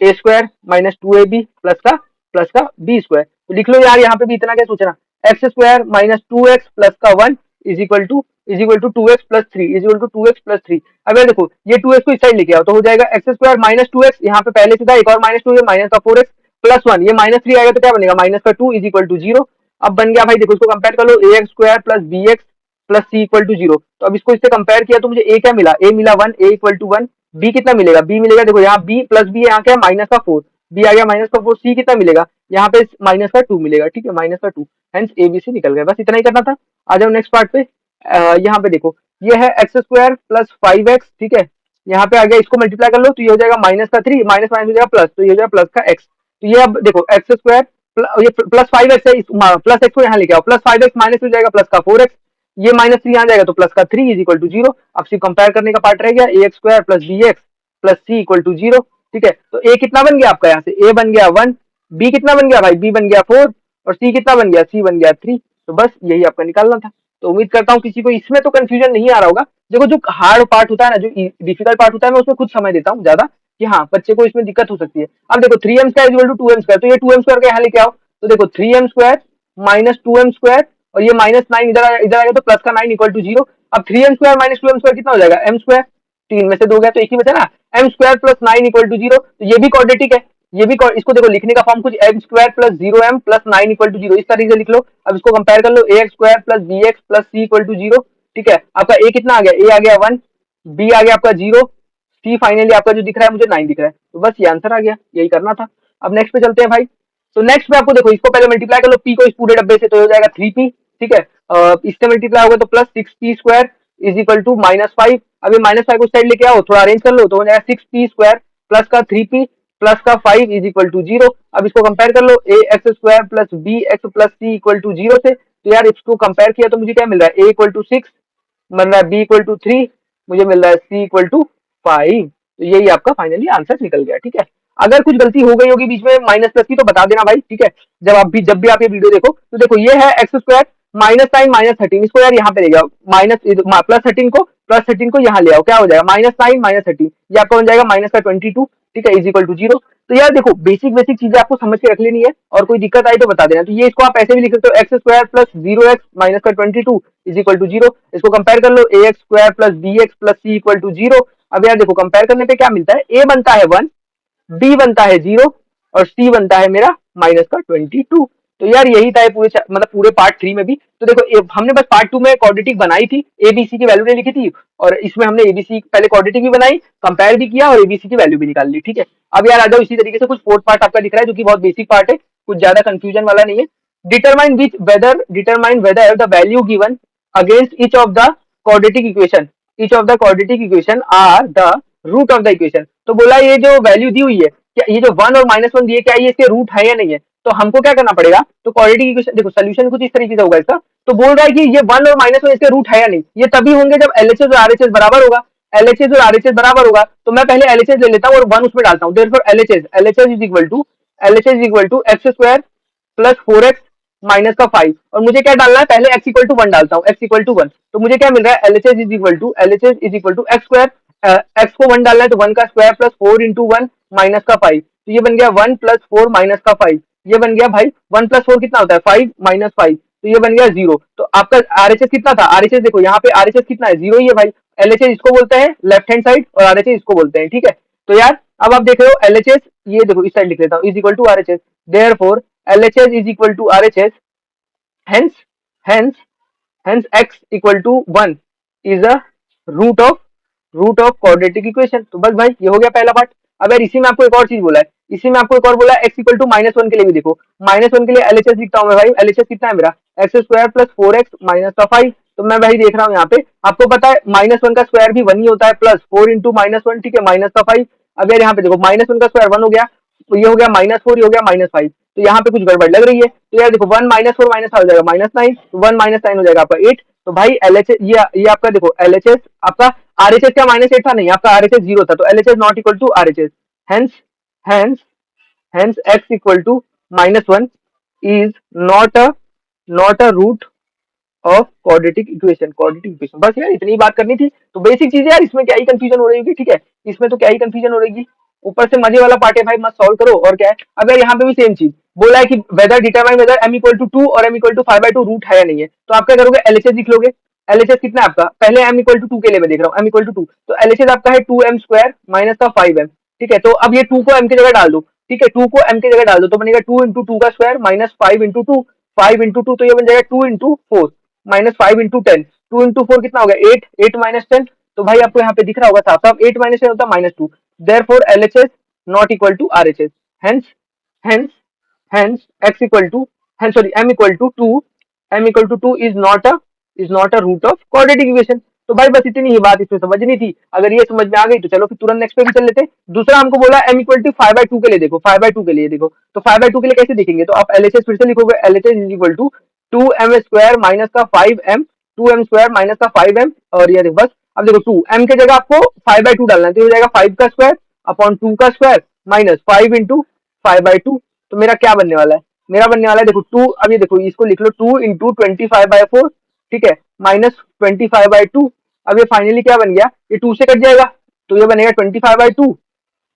ए स्क्वायर माइनस 2ab प्लस का बी स्क्वायर। तो लिख लो यार, यहाँ पे भी इतना क्या सोचना, x square minus 2x plus का 1 is equal to 2x plus 3 is equal to 2x plus 3। अब यार देखो, ये 2x को इस साइड लेके आओ तो हो जाएगा एक्स स्क्वायर माइनस 2x, यहाँ पे पहले से था एक और माइनस 2, ये माइनस का 4x प्लस 1, ये -3 आएगा तो क्या बनेगा, माइनस का 2 इज इक्वल टू 0। अब बन गया भाई, देखो इसको कंपेयर कर लो, a x square plus b x plus c equal to 0। तो अब इसको इससे कंपेयर किया तो मुझे ए क्या मिला, ए मिला 1, ए इक्वल टू 1। बी कितना मिलेगा, बी मिलेगा, देखो यहाँ बी प्लस बी है, यहाँ क्या माइनस का 4, बी आ गया माइनस का 4। सी कितना मिलेगा, यहाँ पे माइनस का 2 मिलेगा, ठीक है, माइनस का 2। हेंस ए बी सी निकल गया। बस इतना ही करना था। आ जाओ नेक्स्ट पार्ट पे। यहाँ पे देखो, ये है एक्स स्क्वायर प्लस 5x, ठीक है। यहाँ पे आ गया, इसको मल्टीप्लाई कर लो तो ये हो जाएगा माइनस का 3, माइनस माइनस हो जाएगा प्लस, तो ये हो जाएगा प्लस का x। तो ये अब देखो एक्स स्क्वायर ये प्लस 5x है, प्लस x को यहाँ लेके आओ, प्लस 5x माइनस हो जाएगा प्लस का 4x, ये -3 आ जाएगा तो प्लस का 3 इज इक्वल टू 0। अब सिर्फ कंपेयर करने का पार्ट रह गया, a x square plus b x plus c equal to 0, ठीक है। तो ए कितना बन गया आपका, यहाँ से ए बन गया 1, बी कितना बन गया भाई, बी बन गया 4, और सी कितना बन गया, सी बन गया 3। तो बस यही आपका निकालना था। तो उम्मीद करता हूँ किसी को इसमें तो कंफ्यूजन नहीं आ रहा होगा। देखो जो हार्ड पार्ट होता है ना, जो डिफिकल्ट पार्ट होता है, मैं उसमें कुछ समय देता हूँ ज्यादा, कि हाँ बच्चे को इसमें दिक्कत हो सकती है। अब देखो 3m square equal to 2m square, तो ये 2m स्क्वायर का यहाँ लेके आओ, तो देखो 3m square minus 2m square, और ये -9 इधर आएगा तो प्लस का 9 इक्वल टू 0। अब 3m square minus 2m square कितना हो जाएगा, m स्क्वायर, 3 में से 2 गया तो एक ही बचा ना, m square plus 9 equal to 0। तो ये भी क्वाड्रेटिक है, ये भी इसको देखो लिखने का फॉर्म कुछ m square plus 0m plus 9 equal to 0 इस तरीके से लिख लो। अब इसको कंपेयर कर लो, a x square plus b x plus c equal to 0, ठीक है। आपका ए कितना आ गया, ए आ गया 1, बी आ गया आपका 0, सी फाइनली आपका जो दिख रहा है मुझे 9 दिख रहा है। तो बस ये आंसर आ गया, यही करना था। अब नेक्स्ट पे चलते हैं भाई। तो नेक्स्ट पे आपको देखो, इसको पहले मल्टीप्लाई कर लो पी को इस पूरे डब्बे से, तो हो जाएगा 3p, ठीक है। इससे मल्टीप्लाई होगा तो plus 6p square is equal to -5। अब ये -5 को साइड लेके आओ, थोड़ा अरेंज कर लो, तो हो जाएगा 6p स्क्वायर प्लस का 3p प्लस का 5 इज इक्वल टू 0। अब इसको कंपेयर कर लो, a x square plus b x plus c equal to 0 से। तो यार इसको कंपेयर किया तो मुझे क्या मिल रहा है, ए इक्वल टू 6 मिल रहा है, बी इक्वल टू 3 मुझे मिल रहा है, सी इक्वल टू 5। तो यही आपका फाइनली आंसर निकल गया, ठीक है। अगर कुछ गलती हो गई होगी बीच में माइनस प्लस की तो बता देना भाई, ठीक है। जब भी आप ये वीडियो देखो तो देखो, ये है एक्स स्क्वायर -9 -13, इसको यार यहाँ पे ले जाओ, प्लस 13 को यहाँ ले आओ, क्या हो जाएगा -9 -13, ये आपका बन जाएगा माइनस का 22, ठीक है, इज इक्वल टू 0। तो यार देखो बेसिक बेसिक चीजें आपको समझ के रख लेनी है, और कोई दिक्कत आई तो बता देना। तो ये इसको आप ऐसे भी लिख सकते हो, x square plus 0x minus का 22 इज इक्वल टू 0। इसको कंपेयर कर लो, a x square plus b x plus c equal to 0। अब यार देखो कंपेयर करने पे क्या मिलता है, ए बनता है 1, बी बनता है 0, और सी बनता है मेरा माइनस का 22। तो यार यही था पूरे मतलब पूरे पार्ट 3 में भी। तो देखो हमने बस पार्ट 2 में क्वाड्रेटिक बनाई थी, एबीसी की वैल्यू ने लिखी थी, और इसमें हमने एबीसी पहले क्वाड्रेटिक भी बनाई, कंपेयर भी किया, और एबीसी की वैल्यू भी निकाल ली, ठीक है। अब यार आ जाओ इसी तरीके से कुछ फोर्थ पार्ट आपका दिख रहा है, जो कि बहुत बेसिक पार्ट है, कुछ ज्यादा कंफ्यूजन वाला नहीं है। Determine whether the value given against each of the quadratic equation are the root of the equation. तो बोला ये जो वैल्यू दी हुई है, क्या ये जो 1 और -1 दिए, क्या ये इसके रूट है या नहीं है। तो हमको क्या करना पड़ेगा, तो क्वाड्रेटिक इक्वेशन देखो सोल्यूशन कुछ इस तरीके से होगा इसका। तो बोल रहा है कि ये 1 और -1 इसके रूट है या नहीं, ये तभी होंगे जब एलएचएस और आरएचएस बराबर होगा। एलएचएस और आरएचएस बराबर होगा तो मैं पहले एलएचएस ले लेता हूँ और 1 उसमें डालता हूँ। Therefore LHS is equal to x square plus 4x minus का 5, और मुझे क्या डालना है, पहले x इक्वल टू 1 डालता हूँ, x इक्वल टू 1। तो मुझे क्या मिल रहा है, LHS is equal to x square, x को 1 डालना है तो 1 का स्क्वायर प्लस 4 इंटू 1 माइनस का 5। तो ये बन गया 1 प्लस 4 माइनस का 5, ये बन गया भाई 1 प्लस 4 कितना होता है 5 माइनस 5, तो ये बन गया 0। तो आपका आरएचएस कितना था, आरएचएस देखो यहाँ पे आरएचएस कितना है, 0 ही है भाई। एलएचएस इसको बोलते हैं लेफ्ट हैंड साइड, और आरएचएस इसको बोलते हैं, ठीक है। तो यार अब आप देख रहे हो एलएचएस, ये देखो इस साइड लिख लेता हूँ, is equal to RHS, therefore LHS is equal to RHS, hence hence hence x equal to 1 is a root of quadratic equation। तो बस भाई ये हो गया पहला पार्ट। अब यार इसी में आपको एक और चीज बोला है, इसी में आपको एक और बोला है x इक्वल टू -1 के लिए भी देखो, -1 के लिए एलएचएस लिखता हूँ मैं भाई, एलएचएस कितना है मेरा, x square plus 4x minus का 5। तो मैं भाई देख रहा हूँ यहाँ पे, आपको पता है -1 का स्क्वायर भी 1 ही होता है, प्लस 4 इंटू -1, ठीक है, माइनस का 5। अब यार यहाँ पे देखो -1 का स्क्वायर 1 हो गया, तो ये हो गया -4, ये हो गया -5, तो यहाँ पे कुछ गड़बड़ लग रही है। तो यार देखो 1 -4 माइनस हो जाएगा -9, 1 -9 हो जाएगा आपका 8। तो भाई एलएचएस ये आपका देखो एलएचएस आपका, आरएचएस क्या -8 था, नहीं आपका आरएचएस 0 था, तो LHS not equal to RHS, hence hence hence x equal to -1 is not a root of quadratic equation. बस यार इतनी बात करनी थी। तो बेसिक चीज है यार, इसमें क्या ही कंफ्यूजन हो रही होगी, ठीक है, इसमें तो क्या ही कंफ्यूजन हो रहेगी। ऊपर से मजे वाला पार्ट है भाई, मत सॉल्व करो। और क्या है, अब यार यहाँ पे भी सेम चीज बोला है कि whether determine whether m equal to 2 और m इक्वल टू 5/2 रूट है या नहीं है। तो आप क्या करोगे, एलएचएस लिख लोगे। एलएचएस कितना है आपका, पहले m इक्वल टू 2 के लिए मैं देख रहा हूँ, m इक्वल टू 2, तो एलएचएस आपका है 2m² माइनस का 5m। ठीक है, तो अब ये 2 को m की जगह डाल दो। ठीक है, 2 को m की जगह डाल दो तो बनेगा 2 इंटू 2 का स्क्वायर माइनस 5 इंटू 2, 5 इंटू 2 तो ये बन जाएगा 2 इंटू 4 माइनस 5 इंटू 10। 2 इंटू 4 कितना होगा, 8, 8 माइनस 10। तो भाई आपको यहाँ पे दिख रहा होगा साफ साफ, 8 माइनस 10 होता है -2। Therefore LHS not equal to RHS. Hence hence hence x equal to, hence sorry m equal to 2, m equal to 2 is not a root of quadratic equation. तो भाई बस इतनी ही बात इसमें समझनी थी। अगर ये समझ में आ गई तो चलो फिर तुरंत नेक्स्ट पे भी चल लेते हैं। दूसरा हमको बोला m इक्वल टू 5/2 के लिए देखो, 5/2 के लिए देखो। तो 5/2 के लिए कैसे देखेंगे, तो आप एलएचएस फिर से लिखोगे, LHS is equal to 2m² minus का 5m, 2m² माइनस का 5m। और ये देखो बस, अब देखो 2 m के जगह आपको 5/2 डालना है, तो हो जाएगा 5 का स्क्वायर अपॉन 2 का स्क्वायर माइनस 5 इंटू 5/2। तो मेरा क्या बनने वाला है, मेरा बनने वाला है देखो 2, अब ये देखो इसको लिख लो 2 इंटू 25/4, ठीक है, माइनस 25/2। अब ये फाइनली क्या बन गया, ये 2 से कट जाएगा तो ये बनेगा 25/2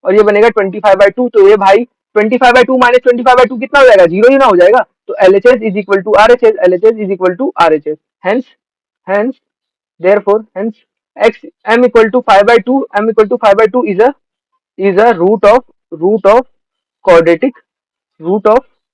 और ये बनेगा 25/2। तो ये भाई 25/2 माइनस 25/2 कितना हो जाएगा, जीरो ही ना हो जाएगा। तो LHS is equal to RHS, LHS is equal to RHS. Hence hence therefore hence x m equal to 5/2, m equal to 5/2 is a root of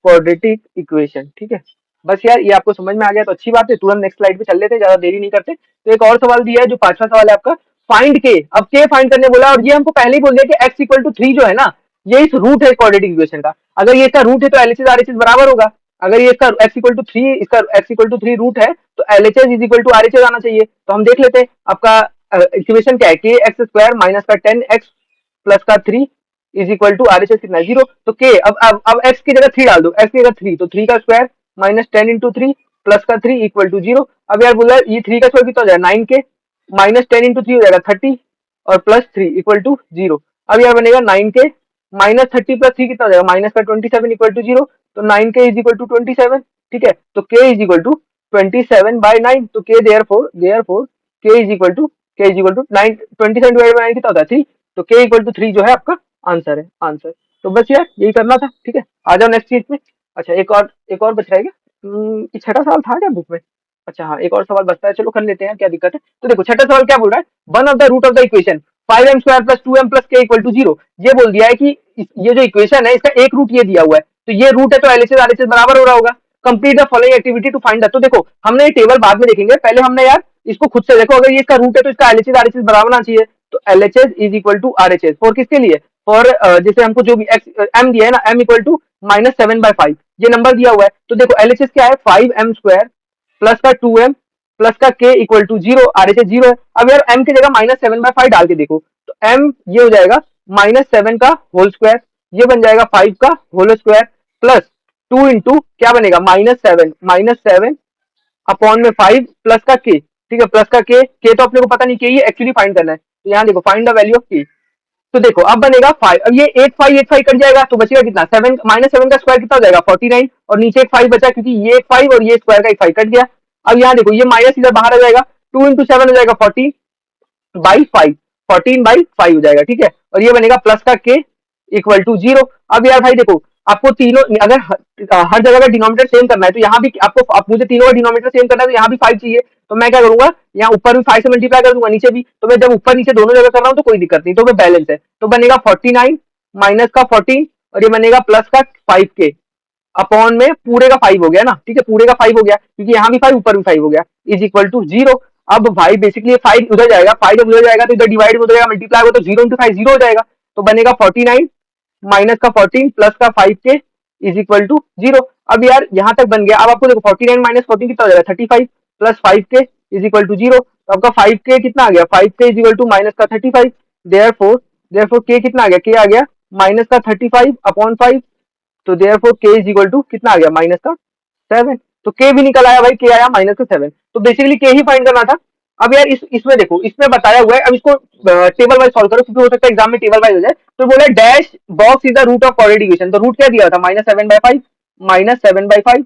quadratic equation. ठीक है, बस यार ये आपको समझ में आ गया तो अच्छी बात है। तुरंत नेक्स्ट स्लाइड पे चल लेते हैं, ज्यादा देरी नहीं करते। तो एक और सवाल दिया है जो 5वां सवाल है आपका, फाइंड के। अब के फाइंड करने बोला और ये हमको पहले ही बोल दिया कि x इक्वल टू 3 जो है ना, ये इस रूट है क्वाड्रेटिक इक्वेशन का। अगर ये इसका रूट है तो एलएचएस आरएचएस बराबर होगा। अगर ये इसका x इक्वल टू 3, इसका x इक्वल टू 3 रूट है तो LHS is equal to RHS आना चाहिए। तो हम देख लेते हैं आपका इक्वेशन क्या है, के एक्स स्क्वायर माइनस का 10x प्लस का 3 इज इक्वल टू आरएचएस कितना है, 0। तो के अब x की जगह 3 डाल दो, x की जगह 3, तो 3 का स्क्वायर माइनस 10 इंटू 3 प्लस का 3 इक्वल टू 0। अब यार बोला ये 3 का स्क्वायर कितना हो जाएगा, 9 के, माइनस 10 इंटू 3 हो जाएगा 30 और प्लस 3 इक्वल टू 0। अब यार बनेगा 9 के माइनस 30 प्लस 3 कितना हो जाएगा, माइनस का 27 इक्वल टू 0। तो 9 के इज इक्वल टू 27। ठीक है, तो के इज इक्वल टू 27/9। तो k therefore k is equal to 9, 27 divide by 9 कितना होता है, 3। तो के इक्वल टू 3 जो है आपका आंसर है, आंसर। तो बस यार यही करना था। ठीक है, आ जाओ नेक्स्ट चीज पे। अच्छा एक और बच रहा है क्या, ये छठा सवाल था क्या बुक में। अच्छा हाँ, एक और सवाल बचता है, चलो कर लेते हैं, क्या दिक्कत है। तो देखो छठा सवाल क्या बोल रहा है, one of the root of the equation 5m² plus 2m plus k equal to 0। ये बोल दिया है कि ये जो इक्वेशन है इसका एक रूट ये दिया हुआ है, तो ये रूट है तो एलएचएस आरएचएस बराबर हो रहा होगा। Complete the following activity to find the. तो देखो हमने ये टेबल बाद में देखेंगे, पहले हमने यार इसको खुद से देखो, अगर ये इसका रूट है तो इसका एलएचएस आरएचएस बराबर होना चाहिए। तो LHS is equal to RHS for किसके लिए, फॉर जैसे हमको जो भी m दिया है ना, m इक्वल टू -7/5 ये नंबर दिया हुआ है। तो देखो एलएचएस क्या है, 5m² प्लस का 2m प्लस का k इक्वल टू 0, आरएचएस 0 है। अब यार m की जगह -7/5 डाल के देखो, तो m ये हो जाएगा -7 का होल स्क्वायर, ये बन जाएगा 5 का होल स्क्वायर प्लस 2 इंटू क्या बनेगा -7 अपॉन में 5 प्लस का k। ठीक है, प्लस का k तो अपने को पता नहीं, के ये एक्चुअली फाइंड करना है। तो यहाँ देखो find the value of k। तो देखो अब बनेगा 5, अब ये 8 5 कट जाएगा तो बचेगा कितना, 7 -7 का स्क्वायर कितना हो जाएगा 49 और नीचे एक 5 बचा क्योंकि ये एक 5 और ये स्क्वायर का एक 5 कट गया। अब यहाँ देखो ये माइनस इधर बाहर आ जाएगा, 2 इंटू 7 हो जाएगा 14/5, 14/5 हो जाएगा। ठीक है, और ये बनेगा प्लस का k इक्वल टू 0। अब यार भाई देखो आपको तीनों अगर हर जगह का डिनोमिनेटर सेम करना है तो यहाँ भी आपको मुझे तीनों का डिनोमिनेटर सेम करना है, तो यहाँ भी 5 चाहिए। तो मैं क्या करूंगा, यहाँ ऊपर भी 5 से मल्टीप्लाई कर दूंगा, नीचे भी। तो मैं जब ऊपर नीचे दोनों जगह कर रहा हूँ तो कोई दिक्कत नहीं, तो मैं बैलेंस है। तो बनेगा 49 माइनस का 14 और ये बनेगा प्लस का 5k अपॉन में पूरे का 5 हो गया ना। ठीक है, पूरे का 5 हो गया क्योंकि यहाँ भी 5 ऊपर भी 5 हो गया, इज इक्वल टू 0। अब भाई बेसिकली 5 उधर जाएगा, 5 जब उधर जाएगा तो इधर डिवाइड हो जाएगा, मल्टीप्लाई होगा तो 0 इंटू 5 0 हो जाएगा। तो बनेगा 49 माइनस का 14 प्लस का 5k इज इक्वल टू 0। अब यार यहाँ तक बन गया। अब आपको देखो 49 माइनस 14 कितना हो जाएगा 35 plus 5k is equal to 0। तो आपका 5k कितना आ गया, 5k is equal to minus का 35। देयरफॉर k कितना आ गया, k आ गया माइनस का 35 अपॉन 5। तो therefore k is equal to कितना आ गया, माइनस का 7। तो k भी निकल आया भाई, k आया -7। तो बेसिकली k ही फाइंड करना था। अब यार इसमें देखो, इसमें बताया हुआ है, अब इसको टेबल वाइज सॉल्व करो, क्योंकि हो सकता है एग्जाम में टेबल वाइज हो जाए। तो बोला dash box is the root of quadratic equation, तो रूट क्या दिया था -7/5, -7/5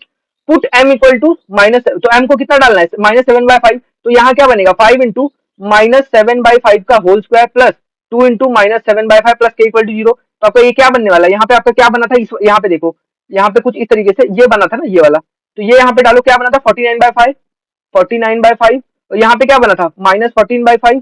put m equal to minus, तो m को कितना डालना है -7/5, तो यहाँ क्या बनेगा 5 इंटू -7/5 का whole square plus 2 into -7/5 plus k equal to 0। तो आपका ये क्या बनने वाला है, यहाँ पे आपका क्या बना था, इस यहाँ पे देखो, यहाँ पे कुछ इस तरीके से ये बना था ना, ये वाला, तो ये यहाँ पे डालो, क्या बना था 49/5, 49/5, और यहाँ पे क्या बना था -14/5,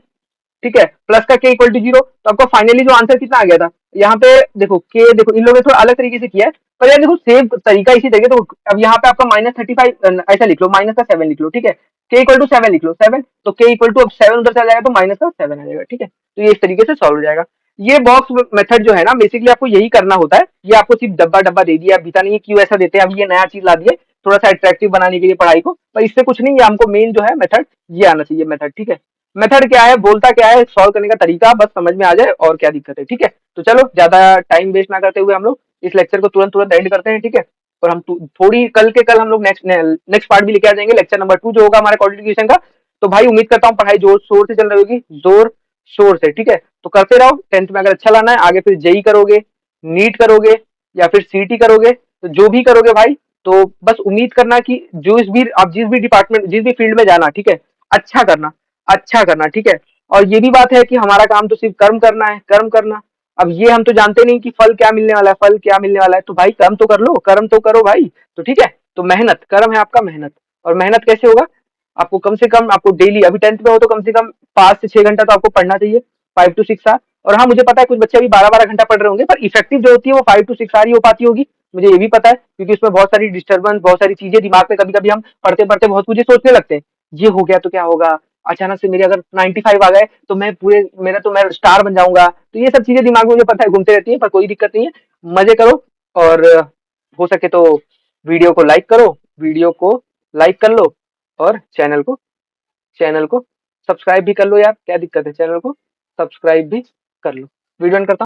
ठीक है, प्लस का के इक्वल टू 0। तो आपका फाइनली जो आंसर कितना आ गया था, यहाँ पे देखो के, देखो इन लोगों ने थोड़ा अलग तरीके से किया है, पर यार देखो सेम तरीका इसी तरीके। तो अब यहाँ पे आपका -35 ऐसा लिख लो, माइनस का 7 लिख लो, ठीक है, के इक्वल टू 7 लिख लो, 7, तो के इक्वल टू अब 7 उधर चला जाएगा तो माइनस का 7 आ जाएगा, ठीक है। तो ये इस तरीके से सॉल्व हो जाएगा। ये बॉक्स मेथड जो है ना, बेसिकली आपको यही करना होता है। ये आपको सिर्फ डब्बा डब्बा दे दिया, बीता नहीं है क्यों ऐसा देते हैं, अब ये नया चीज ला दिए थोड़ा सा अट्रैक्टिव बनाने के लिए पढ़ाई को, पर इससे कुछ नहीं, ये हमको मेन जो है मेथड ये आना चाहिए मेथड, ठीक है। मेथड क्या है, बोलता क्या है, सॉल्व करने का तरीका बस समझ में आ जाए, और क्या दिक्कत है, ठीक है। तो चलो ज्यादा टाइम वेस्ट ना करते हुए हम लोग इस लेक्चर को तुरंत तुरंत एंड करते हैं, ठीक है। और हम थोड़ी कल के कल हम लोग नेक्स्ट नेक्स्ट पार्ट भी लेके आ जाएंगे, लेक्चर नंबर 2 जो होगा हमारे क्वालिफिकेशन का। तो भाई उम्मीद करता हूँ पढ़ाई जोर शोर से चल रही होगी, जोर शोर से, ठीक है। तो करते रहो, 10th में अगर अच्छा लाना है, आगे फिर जेई करोगे, नीट करोगे, या फिर सीटी करोगे, तो जो भी करोगे भाई, तो बस उम्मीद करना कि जो इस भी आप जिस भी डिपार्टमेंट जिस भी फील्ड में जाना, ठीक है, अच्छा करना, अच्छा करना, ठीक है। और ये भी बात है कि हमारा काम तो सिर्फ कर्म करना है, कर्म करना। अब ये हम तो जानते नहीं कि फल क्या मिलने वाला है, फल क्या मिलने वाला है, तो भाई कर्म तो कर लो, कर्म तो करो भाई, तो ठीक है। तो मेहनत, कर्म है आपका मेहनत। और मेहनत कैसे होगा, आपको कम से कम, आपको डेली, अभी 10th में हो तो कम से कम 5 से 6 घंटा तो आपको पढ़ना चाहिए, 5 to 6 आवर। और हाँ मुझे पता है कुछ बच्चे अभी 12-12 घंटा पढ़ रहे होंगे, पर इफेक्टिव जो होती है वो 5 to 6 आवर ही हो पाती होगी, मुझे ये भी पता है, क्योंकि उसमें बहुत सारी डिस्टर्बेंस, बहुत सारी चीजें दिमाग में, कभी कभी हम पढ़ते पढ़ते बहुत कुछ सोचने लगते हैं, ये हो गया तो क्या होगा, अचानक से मेरे अगर 95 आ गए तो मैं पूरे, मेरा तो मैं स्टार बन जाऊंगा, तो ये सब चीजें दिमाग में मुझे पता है घूमते रहती है, पर कोई दिक्कत नहीं है, मजे करो। और हो सके तो वीडियो को लाइक करो, वीडियो को लाइक कर लो, और चैनल को सब्सक्राइब भी कर लो यार, क्या दिक्कत है, चैनल को सब्सक्राइब भी कर लो। वीडियो करता हूँ।